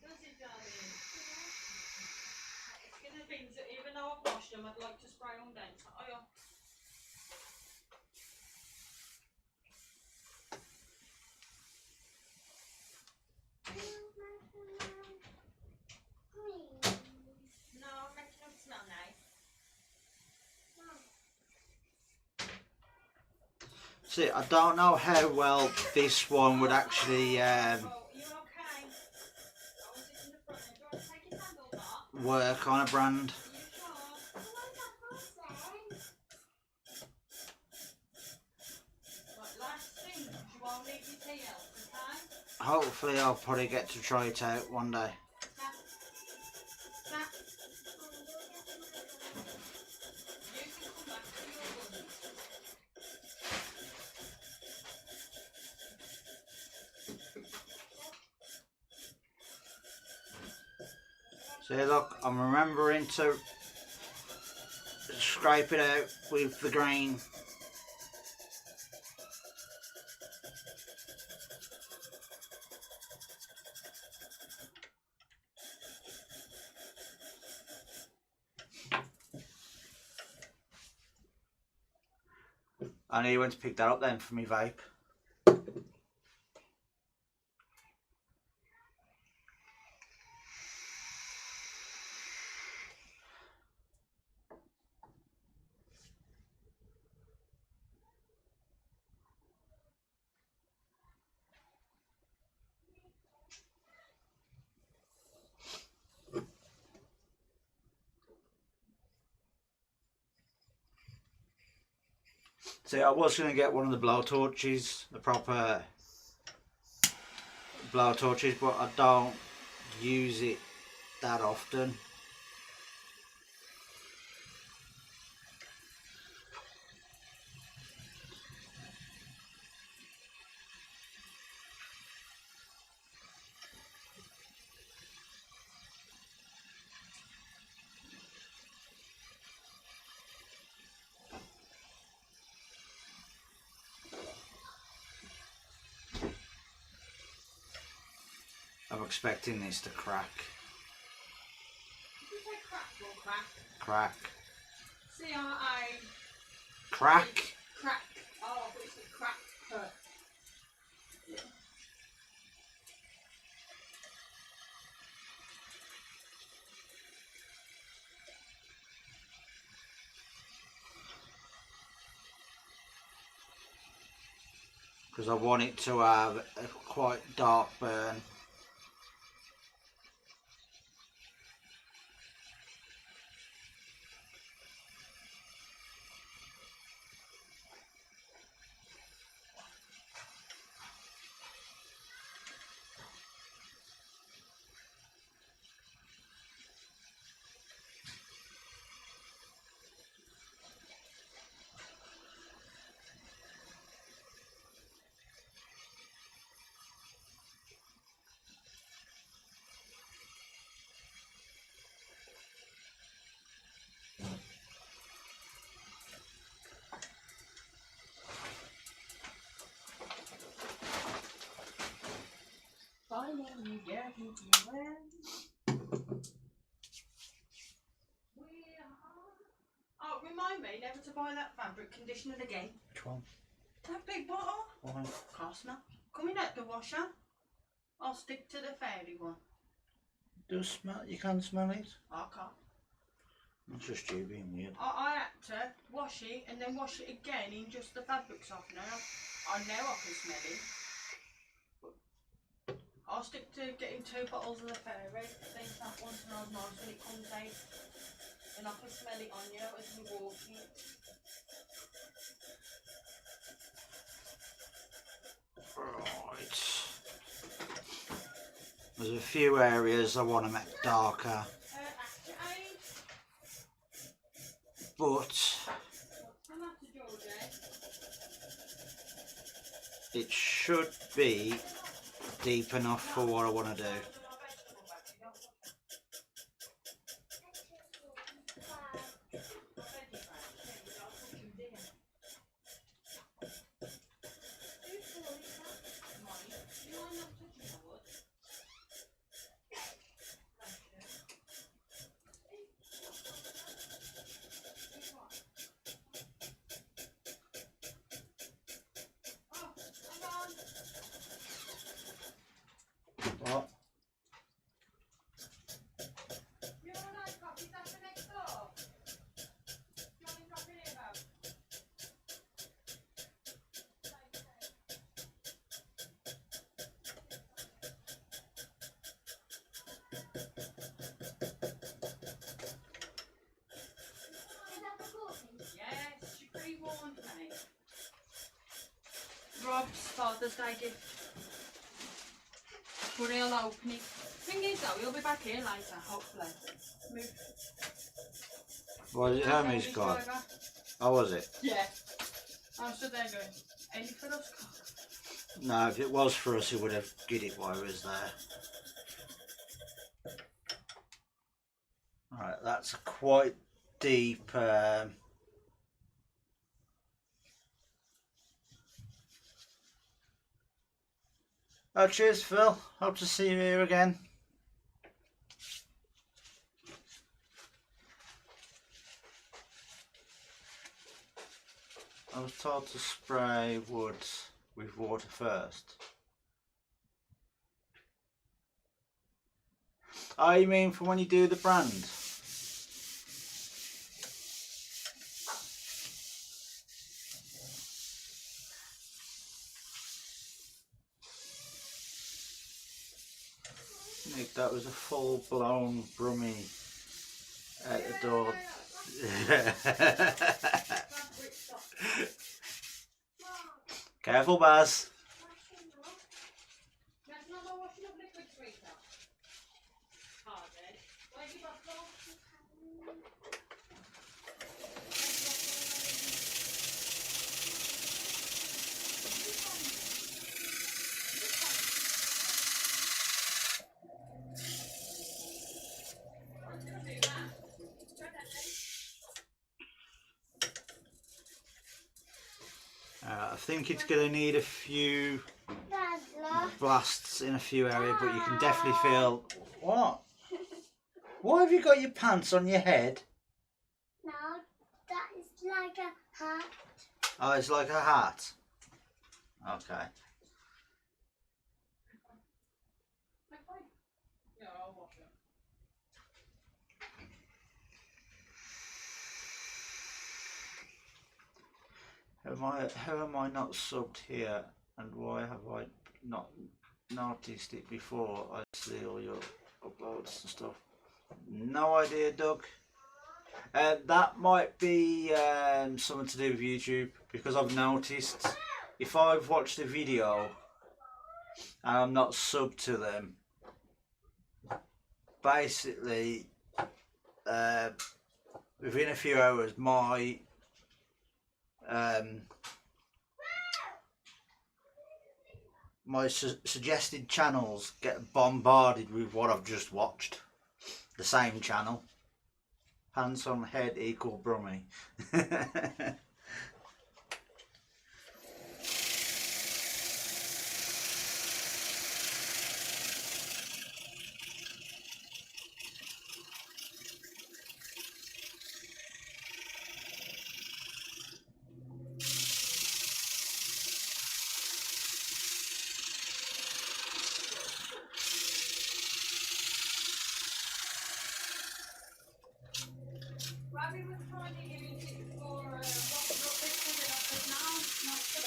Does it, darling? It's gonna be, even though I've washed them, I'd like to spray them down. Oh, yeah. No, I'm making them smell nice. See, I don't know how well this one would actually Oh, you're okay. I was just in the front. Do you want to take your handles off? work on a brand. Are you sure? Right, last thing. You won't leave your tea out, okay? Hopefully I'll probably get to try it out one day. Snap. Snap. You can come back to your room. See, look, I'm remembering to scrape it out with the grain. I know you went to pick that up then for me vape. See, I was going to get one of the blow torches, the proper blow torches, but I don't use it that often. I'm expecting this to crack. Did you say crack or crack? Crack. C-R-A. Crack? Crack. Oh, I thought you said crack. Because I want it to have a quite dark burn. Finally getting to Oh, remind me never to buy that fabric conditioner again. Which one? That big bottle. Why? Cost not. Coming out the washer. I'll stick to the fairy one. Do smell? You can smell it? I can't. It's just you being weird. I had to wash it and then wash it again in just the fabric softener. I know I can smell it. I'll stick to getting 2 bottles of the fairy. Think that one smells nice when it comes out. And I can smell it on you as we walk in. Right. There's a few areas I want to make darker, After aid. but Come after Georgie. it should be deep enough for what I want to do. What? You want a nice coffee? That's the next door. You want to drop in here, Bob? Yes, she pre-warned me. Rob's Father's Day gift. But he'll open it. Thing is though, he'll be back here later, hopefully. Move. Was it Hermes Baby card? driver. Oh, was it? Yeah. I'm stood there going, any for us? No, if it was for us, he would have get it while he was there. Alright, that's a quite deep. Oh, cheers, Phil. Hope to see you here again. I was told to spray wood with water first. Oh, you mean for when you do the brand? Nick, that was a full-blown Brummie at the door. Careful, Baz. That's not my washing up liquid, sweetheart. Pardon. Where's your bottle? I think it's going to need a few blasts in a few areas, but you can definitely feel... What? Why have you got your pants on your head? No, that is like a hat. Oh, it's like a hat. Okay. Yeah, I'll wash it. How am I not subbed here, and why have I not noticed it before I see all your uploads and stuff? No idea, Doug. That might be something to do with YouTube, because I've noticed if I've watched a video and I'm not subbed to them, basically within a few hours my suggested channels get bombarded with what I've just watched. The same channel. Hands on head equal Brummie. Robbie was trying to use it for washing up liquid and I said, no, not for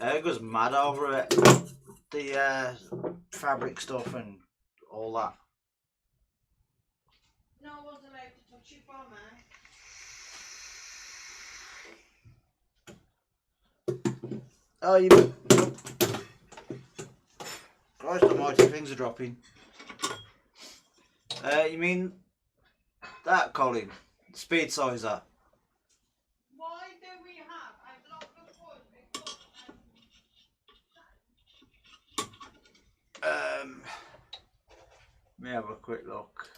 that. Ergo's mad over it. the fabric stuff and all that. No one's allowed to touch it, Bomber. Oh, you. Christ almighty, things are dropping. You mean that, Colin? Speed sizer. Why do we have a block of wood Let me have a quick look.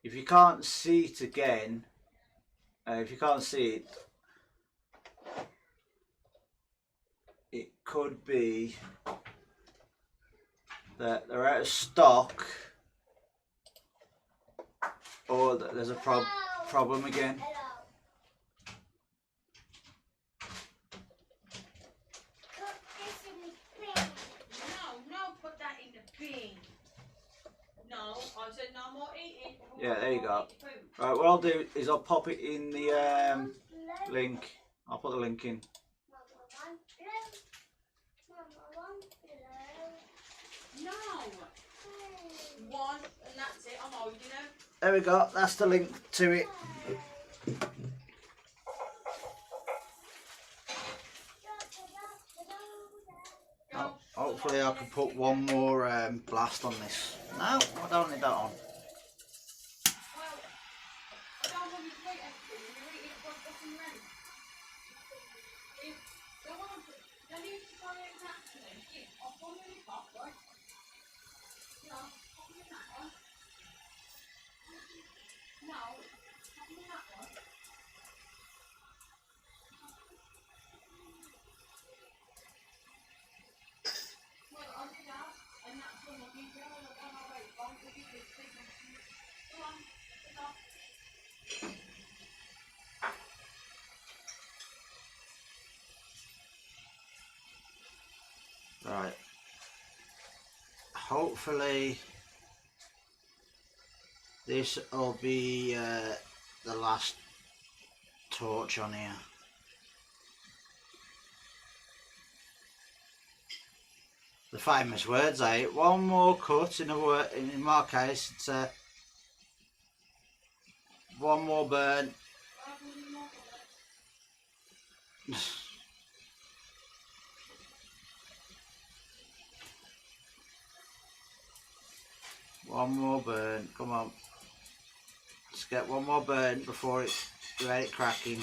If you can't see it again, if you can't see it, it could be that they're out of stock, or that there's a problem again. Hello. Put this in the bin. No, put that in the bin. No, I said no more eating. Yeah, there you No more go. eating food. Right, what I'll do is I'll pop it in the link. I'll put the link in. Mama one blue. Mama one blue. No, one, and that's it. I'm holding them. There we go. That's the link to it. Go. Hopefully I can put one more blast on this. No, I don't need that on. Well, I don't want you to eat everything. You're eating it from fucking ready. Go on. They need to try it naturally. I'll put them in the pot, right? No, put them in that one. No, put them in that one. Well, I'll do that, and that's when we'll give you all the one I'll wait on. We'll give you a big one. Go on, get off. Right. Hopefully this will be the last torch on here. The famous words, eh? One more cut, in a word, in my case, it's one more burn. One more burn, come on. Let's get one more burn before it's ready cracking.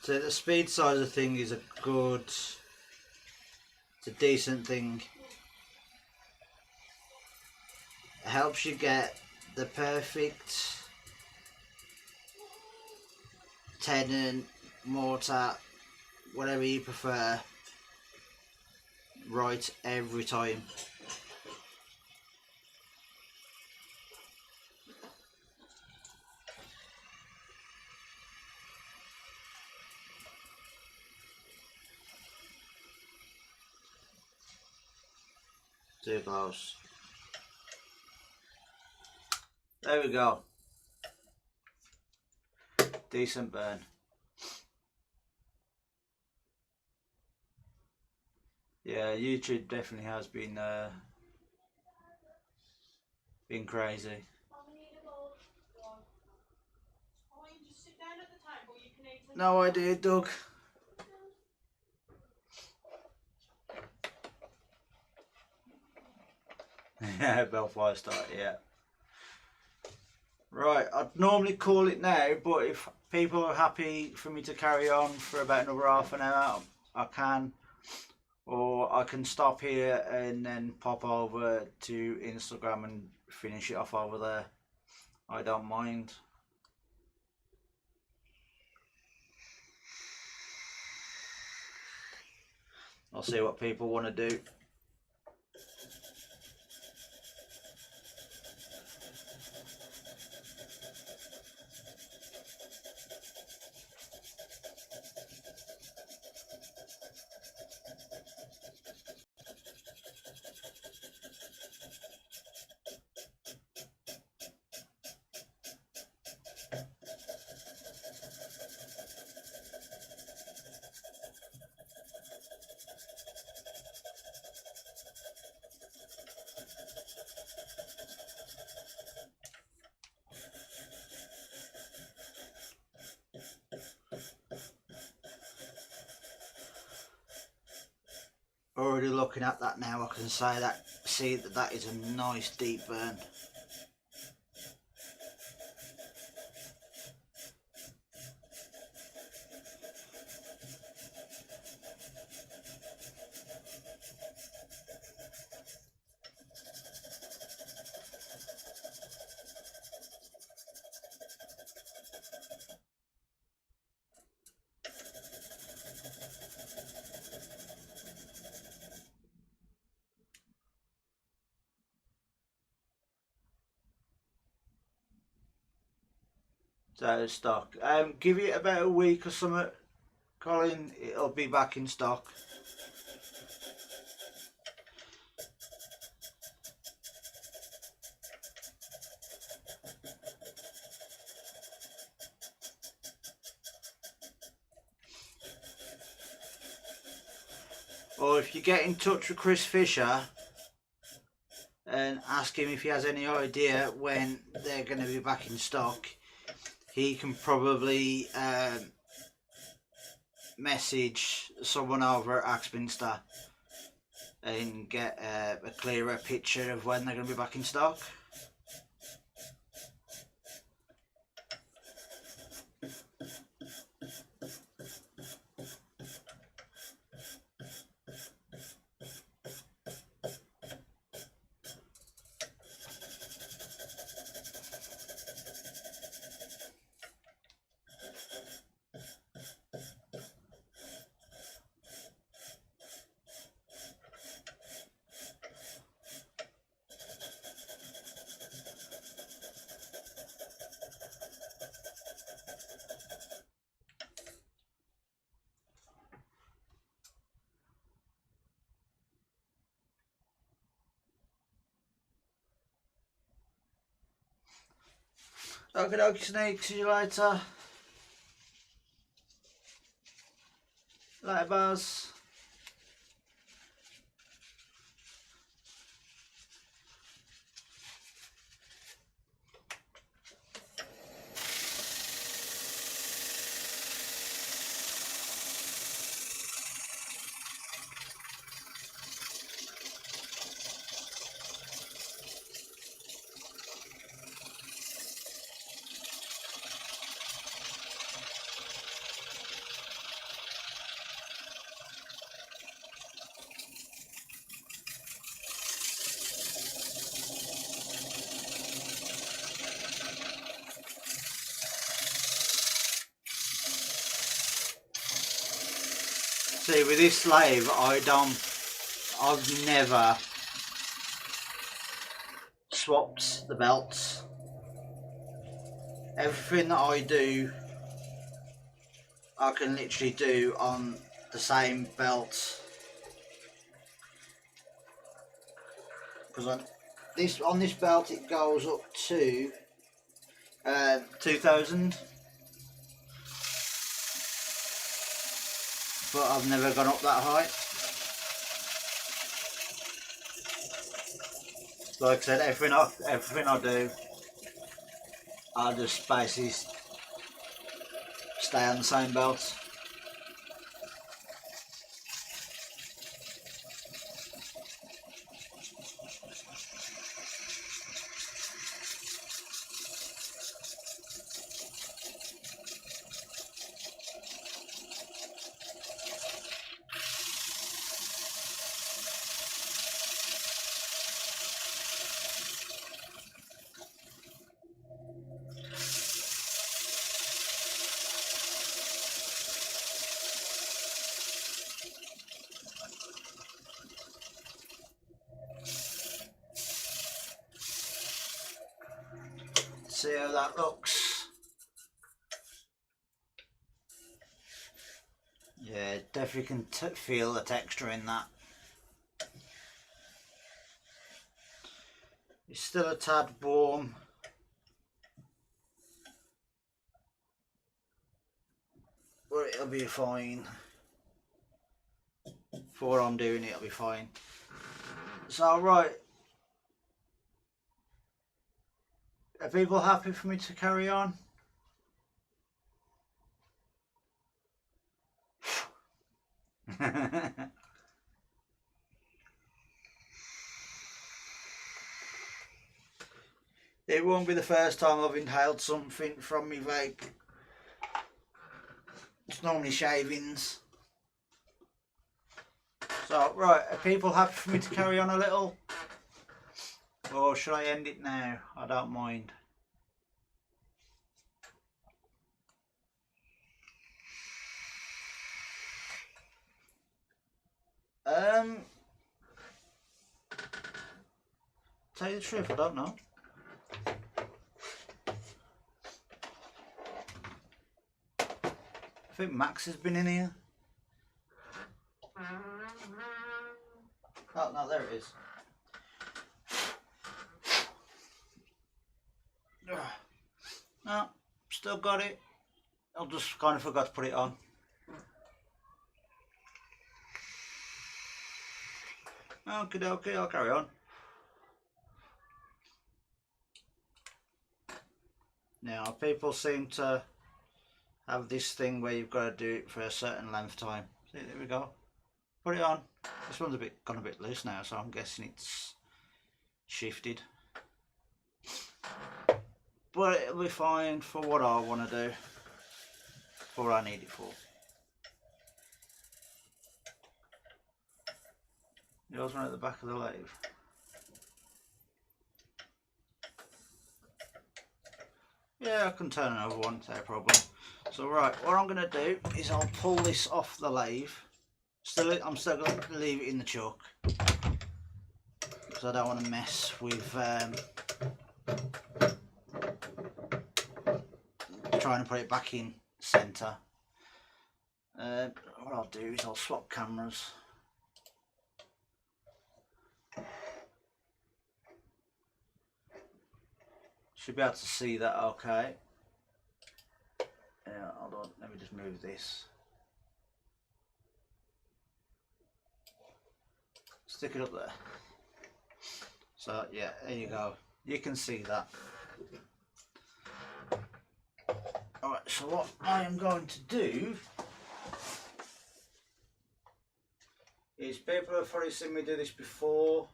So the speed sizer thing is it's a decent thing. It helps you get the perfect tenon, mortar, whatever you prefer, right every time. Too close. There we go. Decent burn. Yeah, YouTube definitely has been crazy. We need a bowl. One. Oh, you just sit down at the table. You can eat. No idea, Doug. Yeah, Bellfire start, yeah. Right, I'd normally call it now, but if people are happy for me to carry on for about another half an hour, I can. Or I can stop here and then pop over to Instagram and finish it off over there. I don't mind. I'll see what people want to do. Already looking at that now, I can see that that is a nice deep burn. So stock. Give it about a week or something, Colin. It'll be back in stock. Or if you get in touch with Chris Fisher and ask him if he has any idea when they're going to be back in stock, he can probably message someone over at Axminster and get a clearer picture of when they're going to be back in stock. Okay, Snake, see you later. Later, Buzz. See, with this slave, I've never swapped the belts. Everything that I do, I can literally do on the same belt. Because on this belt it goes up to 2000. But I've never gone up that high. Like I said, everything I do, I just basically stay on the same belt. see how that looks. Yeah, definitely can feel the texture in that. It's still a tad warm. But it'll be fine. For what I'm doing, it'll be fine. So, right. Are people happy for me to carry on? It won't be the first time I've inhaled something from me vape. It's normally shavings. So, right, are people happy for me to carry on a little? Or should I end it now? I don't mind. Tell you the truth, I don't know. I think Max has been in here. Oh, no, there it is. No, still got it. I just kind of forgot to put it on. Okay, I'll carry on. Now, people seem to have this thing where you've got to do it for a certain length of time. See, there we go. Put it on. This one's gone a bit loose now, so I'm guessing it's shifted. But it'll be fine for what I want to do, for what I need it for. Yours one at the back of the lathe. Yeah, I can turn another one, no problem. So right, what I'm going to do is I'll pull this off the lathe. I'm still going to leave it in the chuck because I don't want to mess with trying to put it back in centre. What I'll do is I'll swap cameras. Should be able to see that okay. Yeah, hold on, let me just move this. Stick it up there. So yeah, there you go. You can see that. Alright, so what I am going to do is, people have probably seen me do this before.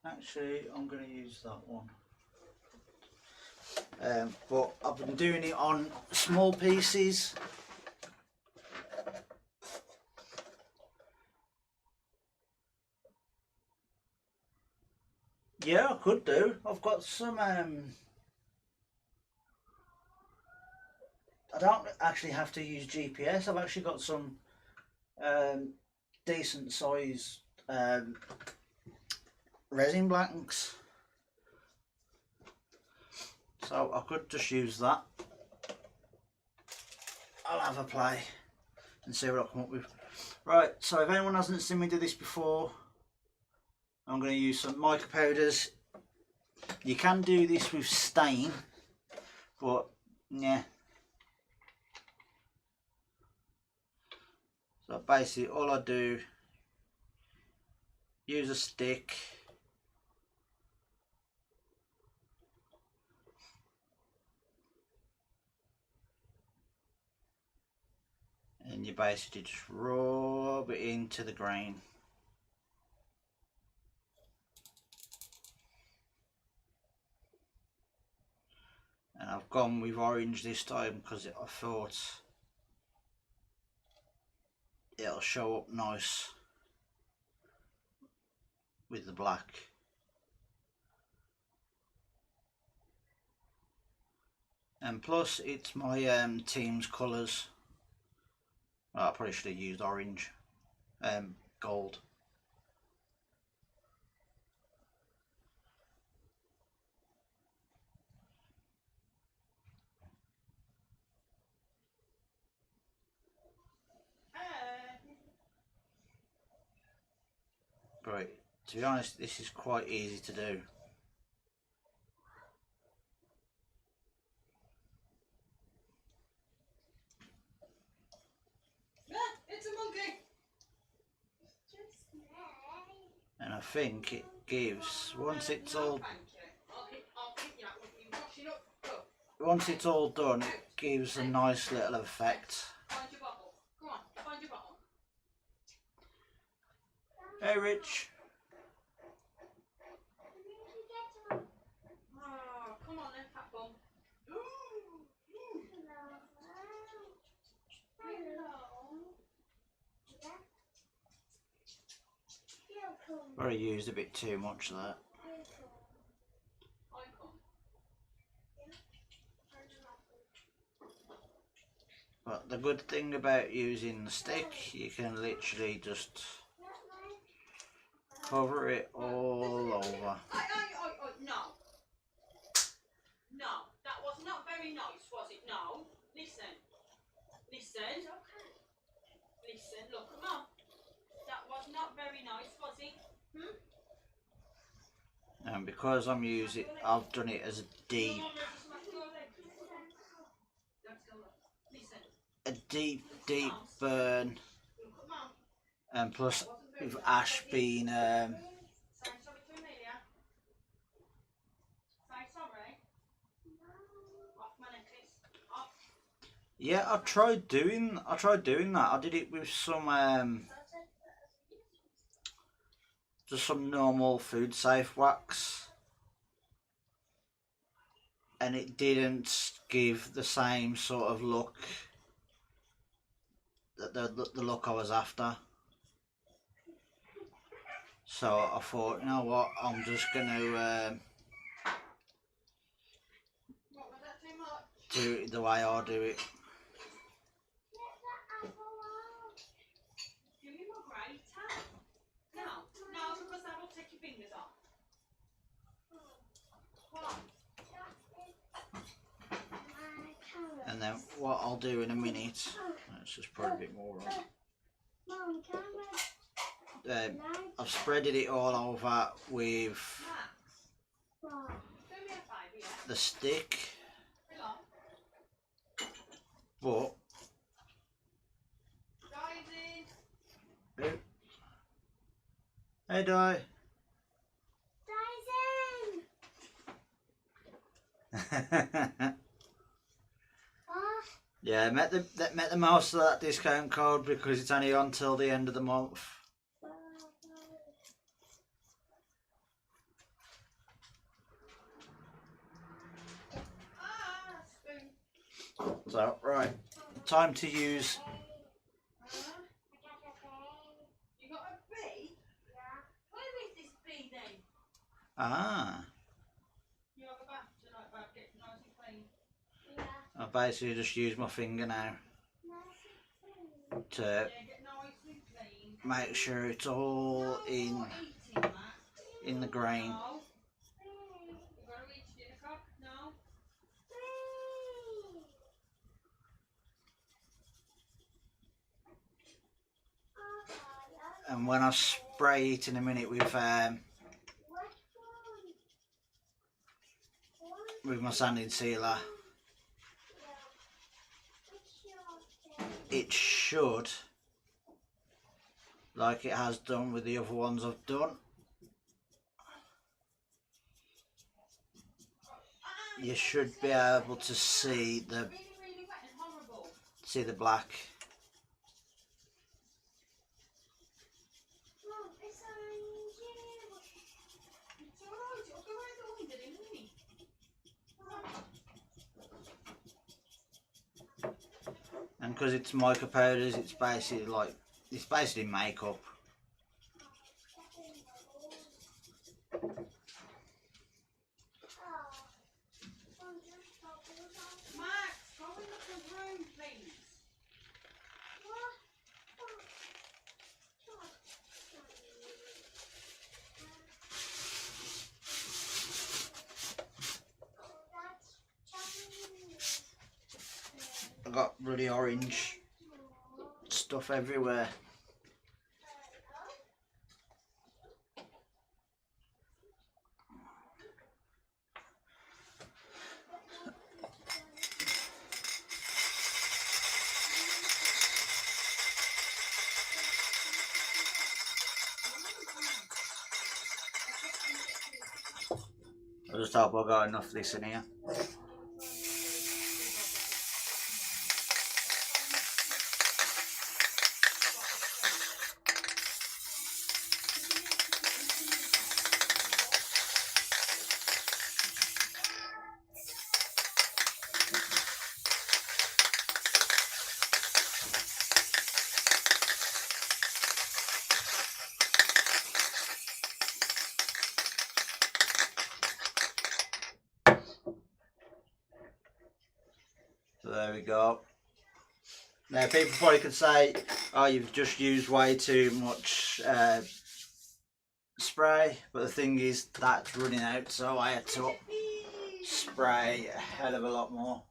Actually, I'm going to use that one. But I've been doing it on small pieces. Yeah, I could do. I've got some. I don't actually have to use GPS. I've actually got some decent size resin blanks. So I could just use that. I'll have a play and see what I come up with. Right, so if anyone hasn't seen me do this before, I'm going to use some mica powders. You can do this with stain, but yeah. So basically all I do, use a stick, and you basically just rub it into the grain. And I've gone with orange this time because I thought it'll show up nice with the black. And plus it's my team's colours. Well, I probably should have used orange. gold. But to be honest, this is quite easy to do. It's a monkey. Just me. And I think it gives, once it's all once it's all done, it gives a nice little effect. Find your bottle. Come on, find your bottle. Hey Rich. Oh, come on then, fat bum. Probably used a bit too much of that. But the good thing about using the stick, you can literally just cover it all over. No. No, that was not very nice, was it? No. Listen. Listen. Listen, look, come on. That was not very nice, was it? And because I'm using, I've done it as a deep burn, and plus with ash being Say sorry to Amelia. Say sorry. Off my necklace. Off. yeah, I tried doing that. I did it with some just some normal food safe wax, and it didn't give the same sort of look, the look I was after. So I thought, you know what, I'm just gonna What was that too much? do it the way I do it. Give me more grater. No, because that will take your fingers off. What? And then what I'll do in a minute, let's just put a bit more on. Mom, can I've spreaded it all over with Max, do me a favour, yeah? the stick, Belong. but Guys in. hey Di. Dyson! Oh, Yeah, met the mouse of that discount code because it's only on till the end of the month. Spoon. So right, time to use. You got a bee? yeah. Where is this bee then? Ah, You have a bath tonight, babe, get nice and clean. Yeah. I basically just use my finger now to Yeah, get nice and clean. make sure it's all in Not eating, Max. the grain. No. You've got to reach dinner cup? No. And when I spray it in a minute with my sanding sealer, it should, like it has done with the other ones I've done, you should be able to see the Really, really wet and horrible. black. It's alright, it'll go out the window in a minute. And because it's mica powders, it's basically makeup. Max, go in the room, please. I got bloody orange stuff everywhere. I just hope I got enough of this in here. So there we go. Now people probably could say, oh, you've just used way too much spray, but the thing is that's running out, so I had to spray a hell of a lot more.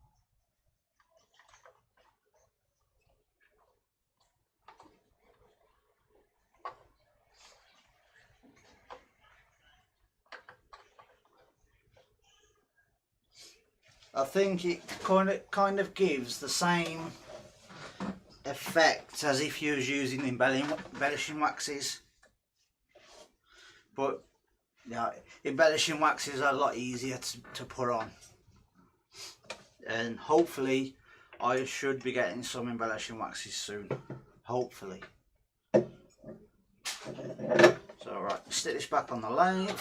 I think it kind of gives the same effect as if you was using embellishing waxes, but yeah, embellishing waxes are a lot easier to put on, and hopefully I should be getting some embellishing waxes soon, hopefully. So right, stick this back on the lathe.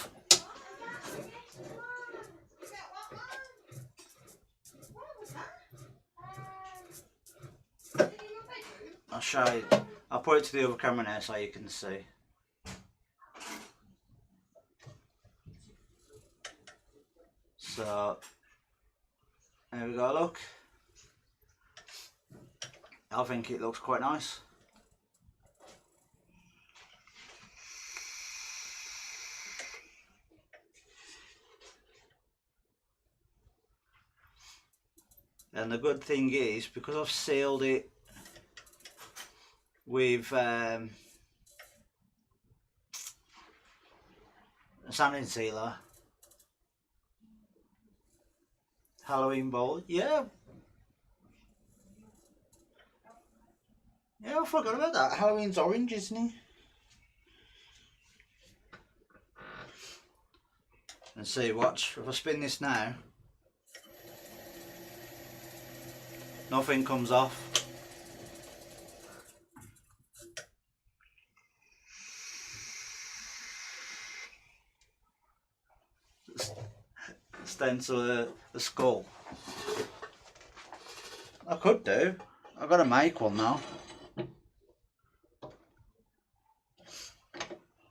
I'll show you. I'll put it to the other camera now so you can see. So there we go, look. I think it looks quite nice. And the good thing is, because I've sealed it with a sanding sealer, Halloween bowl, yeah, I forgot about that. Halloween's orange, isn't it? And see, watch, if I spin this now, nothing comes off. Stencil the skull. I could do. I've got to make one now.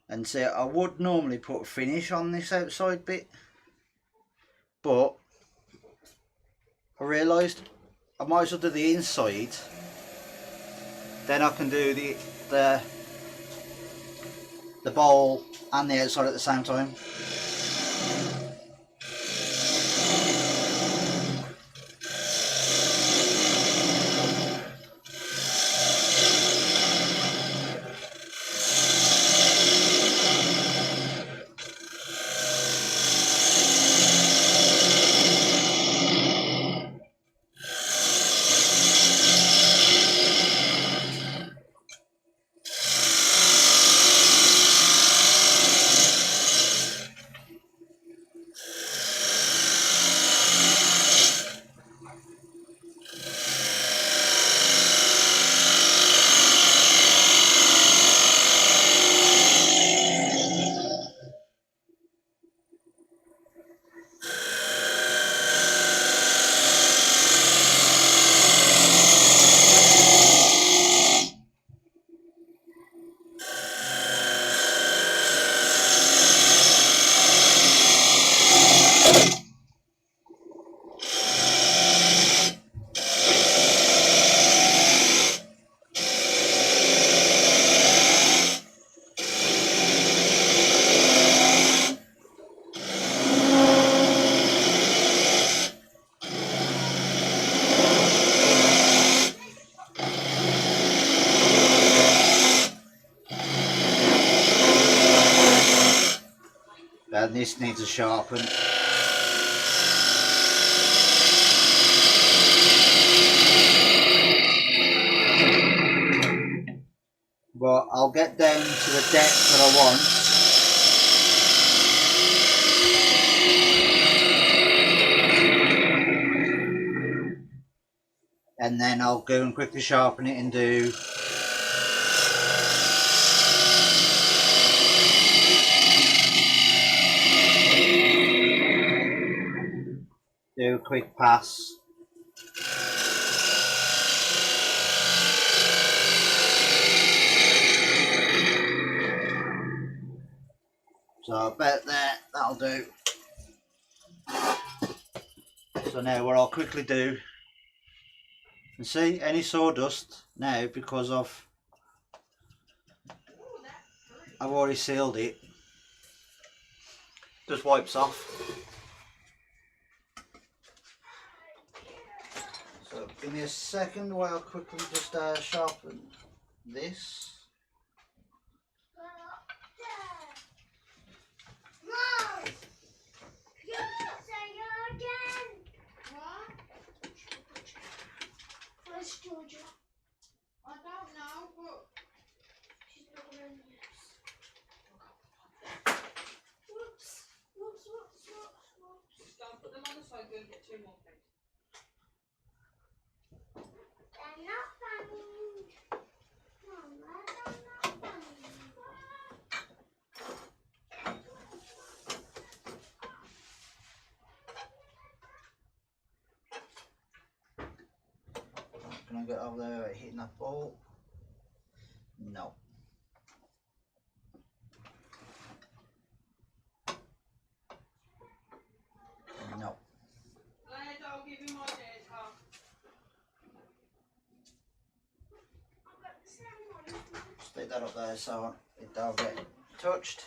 And see, I would normally put a finish on this outside bit, but I realised I might as well do the inside. Then I can do the bowl and the outside at the same time. this needs a sharpen. But I'll get down to the depth that I want. And then I'll go and quickly sharpen it and do a quick pass. So about there, that'll do. So now what I'll quickly do, and see any sawdust now, because I've already sealed it, just wipes off. So give me a second while I'll quickly just sharpen this. Where's Georgia? I don't know, but She's not wearing this. Whoops. don't put them on the side, go and get 2 more things. They're not funny. Mama, they're not funny. Can I get over there without hitting that ball? No. No. Lad, I'll give you my dad's car. I've got the same one. Stick that up there so it don't get touched.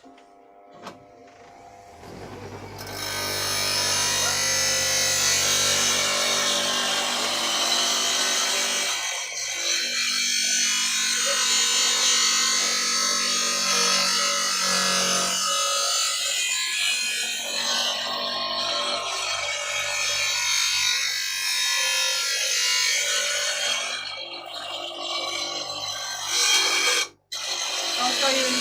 I'll show you in this.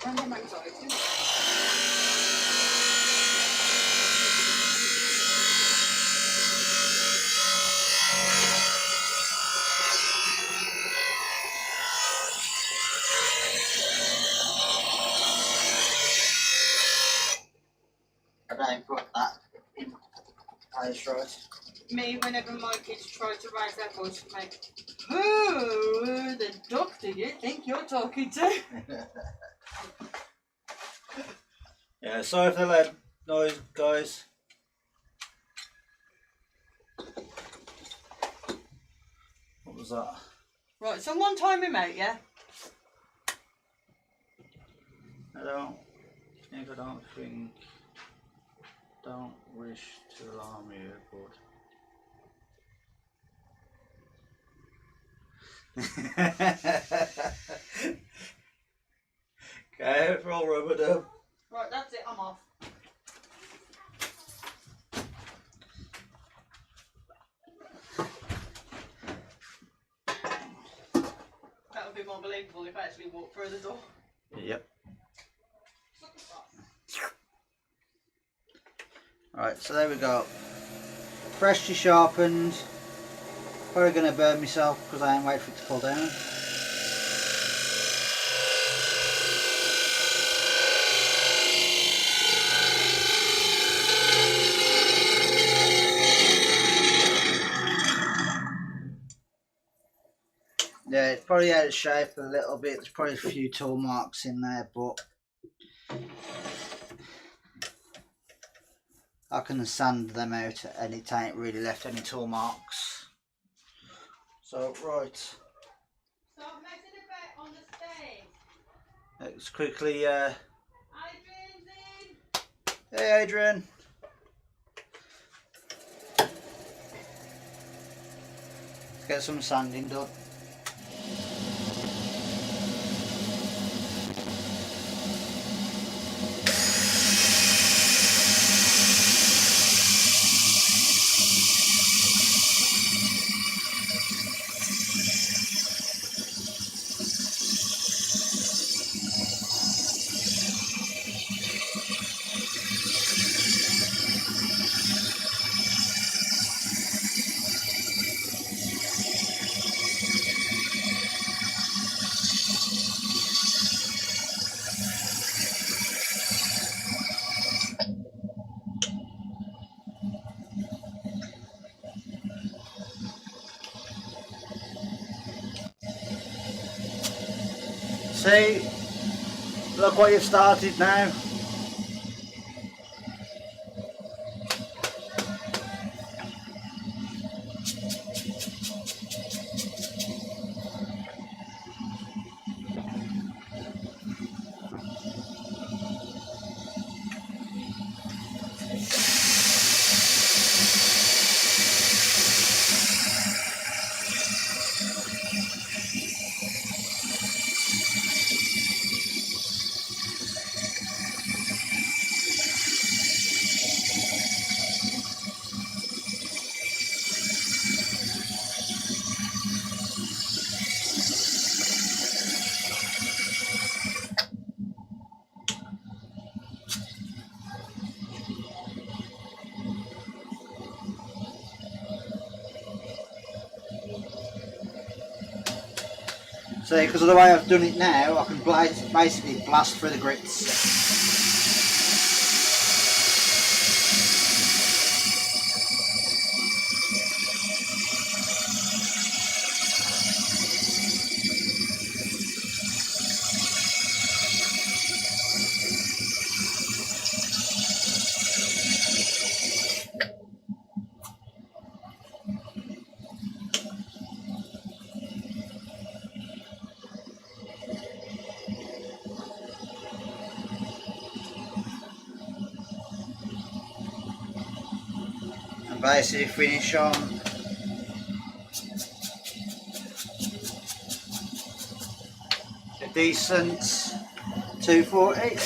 Random anxiety. I don't put that in place right. Me, whenever my kids try to raise their voice, make, who the duck do you think you're talking to? Yeah, sorry if they let noise, guys. What was that? Right, so one time him out, yeah? I don't wish to alarm you, but careful, rubber dub. Right, that's it, I'm off. That would be more believable if I actually walked through the door. Yep. Right, so there we go. Freshly sharpened. Probably going to burn myself because I ain't waiting for it to pull down. Yeah, it's probably out of shape a little bit. There's probably a few tool marks in there, but I can sand them out and it ain't really left any tool marks. So, right. Stop messing about on the stairs. Let's quickly Adrian's in. Hey Adrian. Let's get some sanding done. See, look what you've started now. See, because of the way I've done it now, I can basically blast through the grits. And basically finish on a decent 240.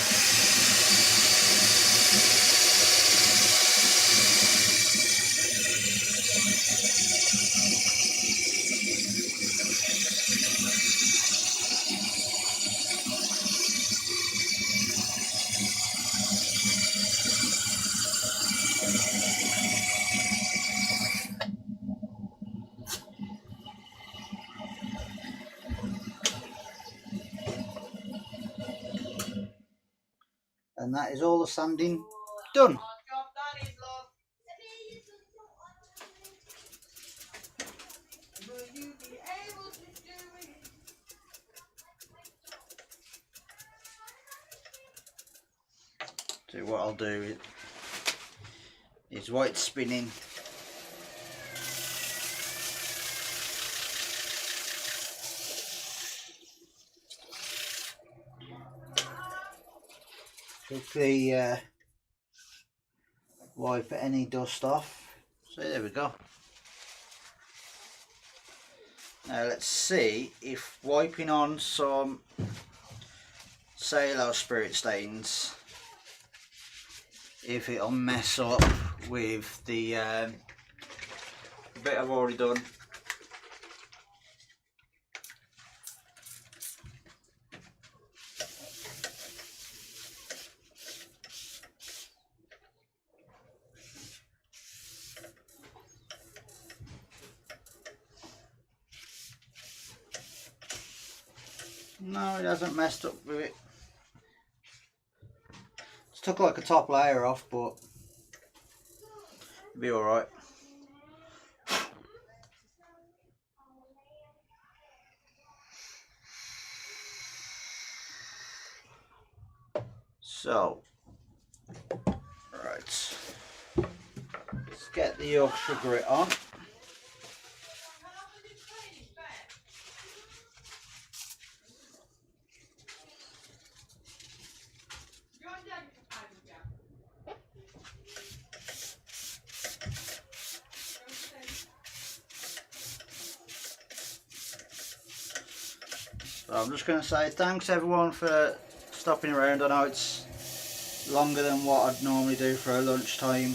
And that is all the sanding done. Hard job that is, love. Will you be able to do it? So what I'll do is while it's spinning, quickly wipe any dust off. So there we go. Now let's see if wiping on some Salo Spirit stains, if it'll mess up with the bit I've already done. No, it hasn't messed up with it. It's took like a top layer off, but it'll be alright. So, right, let's get the Yorkshire grit on. So I'm just going to say thanks everyone for stopping around. I know it's longer than what I'd normally do for a lunchtime.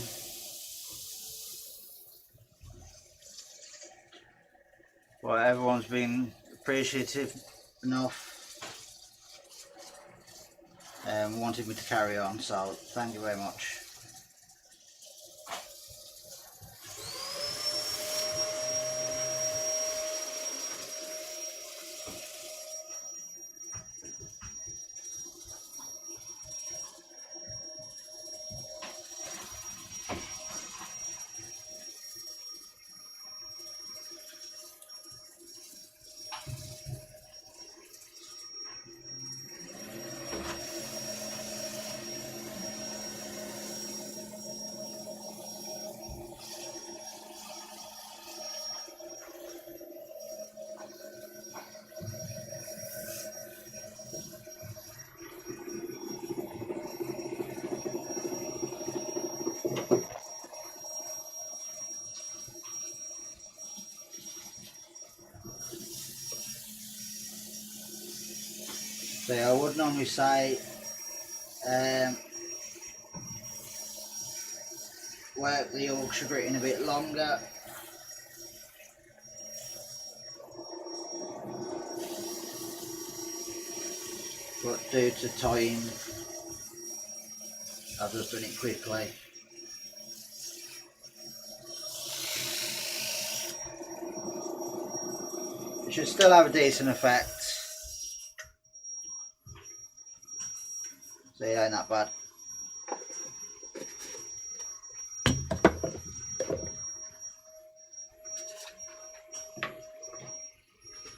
Well, everyone's been appreciative enough and wanted me to carry on, so thank you very much. So I would normally say work the Yorkshire gritting a bit longer, but due to time I've just done it quickly. It should still have a decent effect, so yeah, not bad.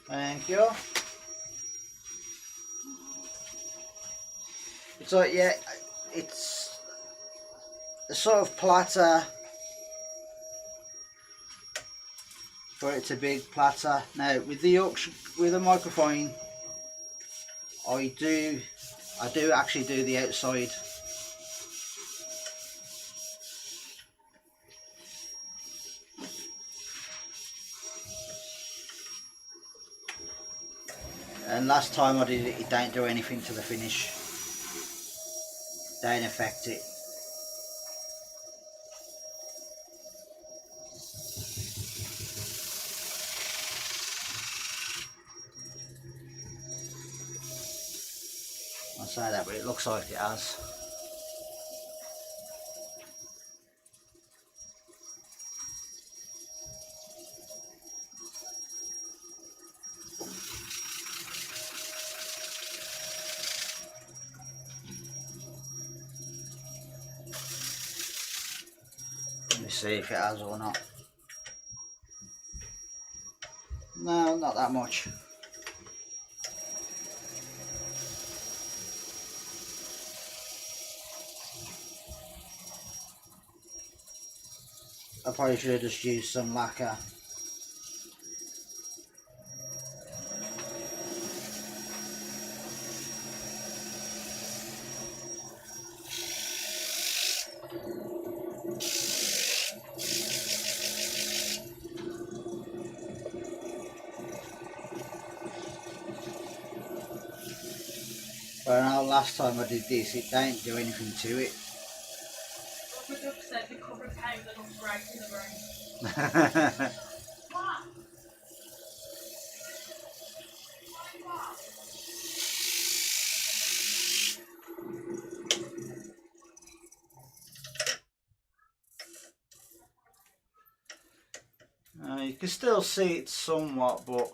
Thank you. So yeah, it's a sort of platter, but it's a big platter. Now with the Yorkshire, with the microphone, I do actually do the outside. And last time I did it, it don't do anything to the finish. Don't affect it. I say that, but it looks like it has. Let me see if it has or not. No, not that much. I probably should have just used some lacquer. But I know last time I did this, it don't do anything to it. What the duck said, the cover came and looks great in the room. What? What? You can still see it somewhat, but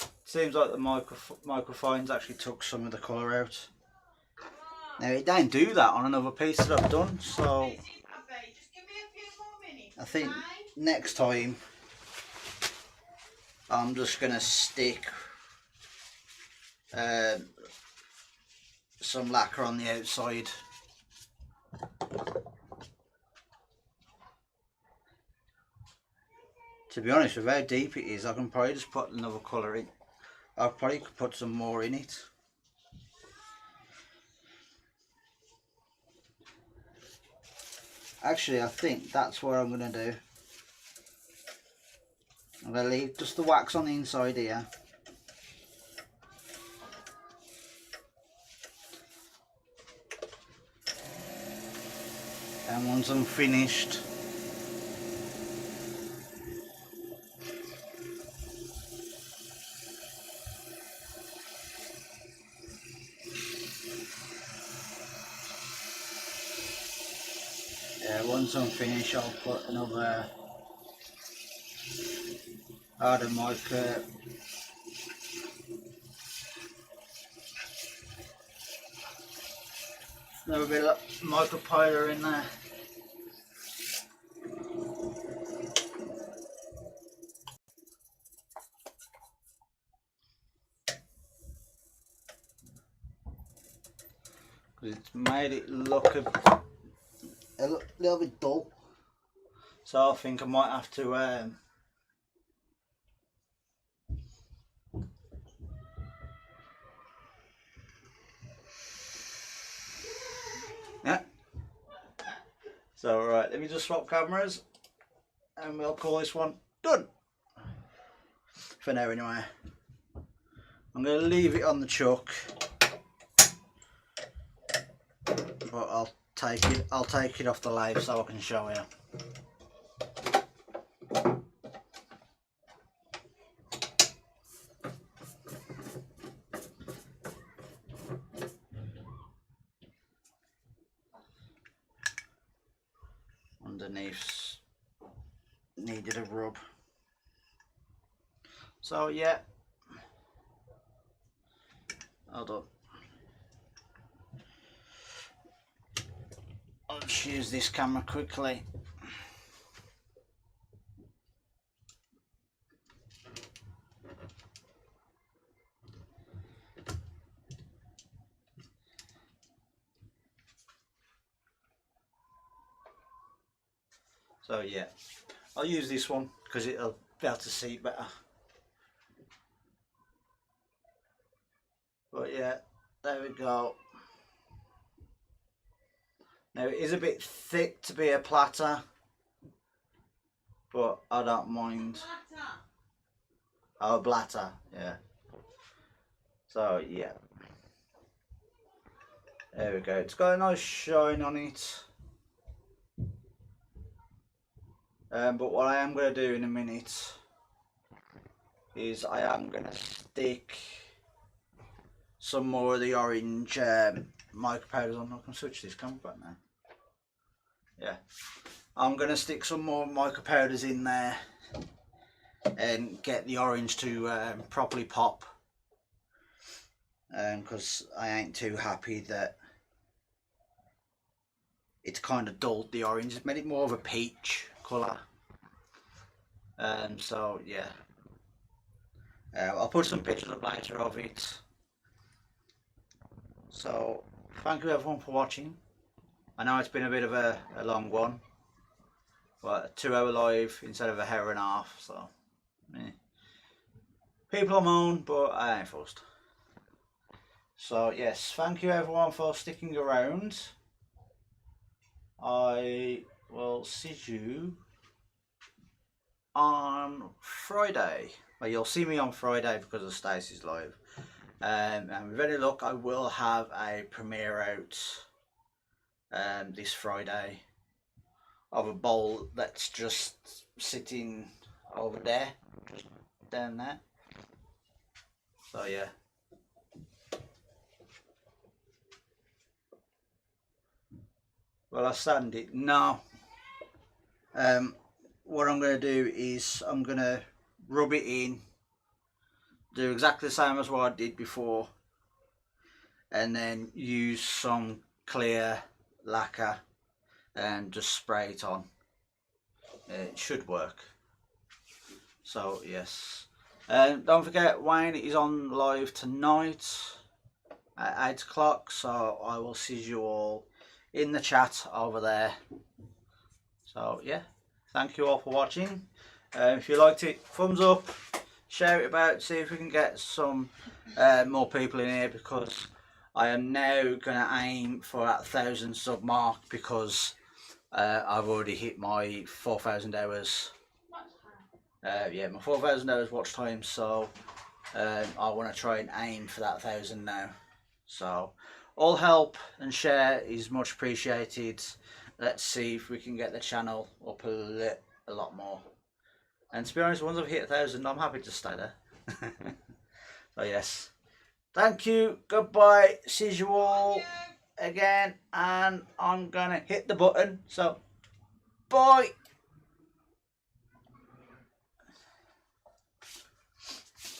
it seems like the microphone's actually took some of the colour out. Now it don't do that on another piece that I've done, so Just give me a few more minutes. I think okay? next time I'm just going to stick some lacquer on the outside. To be honest, with how deep it is, I can probably just put another colour in. I probably could put some more in it. Actually, I think that's what I'm going to do. I'm going to leave just the wax on the inside here. and one's unfinished. Yeah, once unfinished I'll put another harder mica, another bit of mica powder in there. Because it's made it look a little bit dull. So I think I might have to yeah. So right, let me just swap cameras and we'll call this one done. For now anyway. I'm going to leave it on the chuck, but I'll take it off the lathe so I can show you. Underneath needed a rub. So yeah, hold up. I'll just use this camera quickly. So yeah, I'll use this one because it'll be able to see better. But yeah, there we go. Now it is a bit thick to be a platter, but I don't mind. Oh, a blatter, yeah. So yeah, there we go. It's got a nice shine on it. But what I am going to do in a minute is I am going to stick some more of the orange mica powders on. I can switch this camera back now. Yeah, I'm going to stick some more mica powders in there and get the orange to properly pop, because I ain't too happy that it's kind of dulled the orange. It's made it more of a peach colour. So yeah, I'll put some pictures up later of it. So thank you everyone for watching. I know it's been a bit of a long one, but a 2-hour live instead of a hour and a half, so people are moan, but I ain't fussed. So yes, thank you everyone for sticking around. I will see you on Friday. Well, you'll see me on Friday because of Stacey's live. And with any luck, I will have a premiere out this Friday of a bowl that's just sitting over there, just down there. So yeah. Well, I sand it now. What I'm going to do is I'm going to rub it in, do exactly the same as what I did before, and then use some clear lacquer and just spray it on. It should work. So yes, don't forget Wayne is on live tonight at 8 o'clock, so I will see you all in the chat over there. So yeah, thank you all for watching. If you liked it, thumbs up, share it about, see if we can get some more people in here, because I am now going to aim for that 1,000 sub mark, because I've already hit my 4,000 hours. Yeah, my 4,000 hours watch time, so I want to try and aim for that 1,000 now. So all help and share is much appreciated. let's see if we can get the channel up a lot more. And to be honest, once I've hit 1,000, I'm happy to stay there. So yes, thank you, goodbye, see you all again, and I'm gonna hit the button, so bye.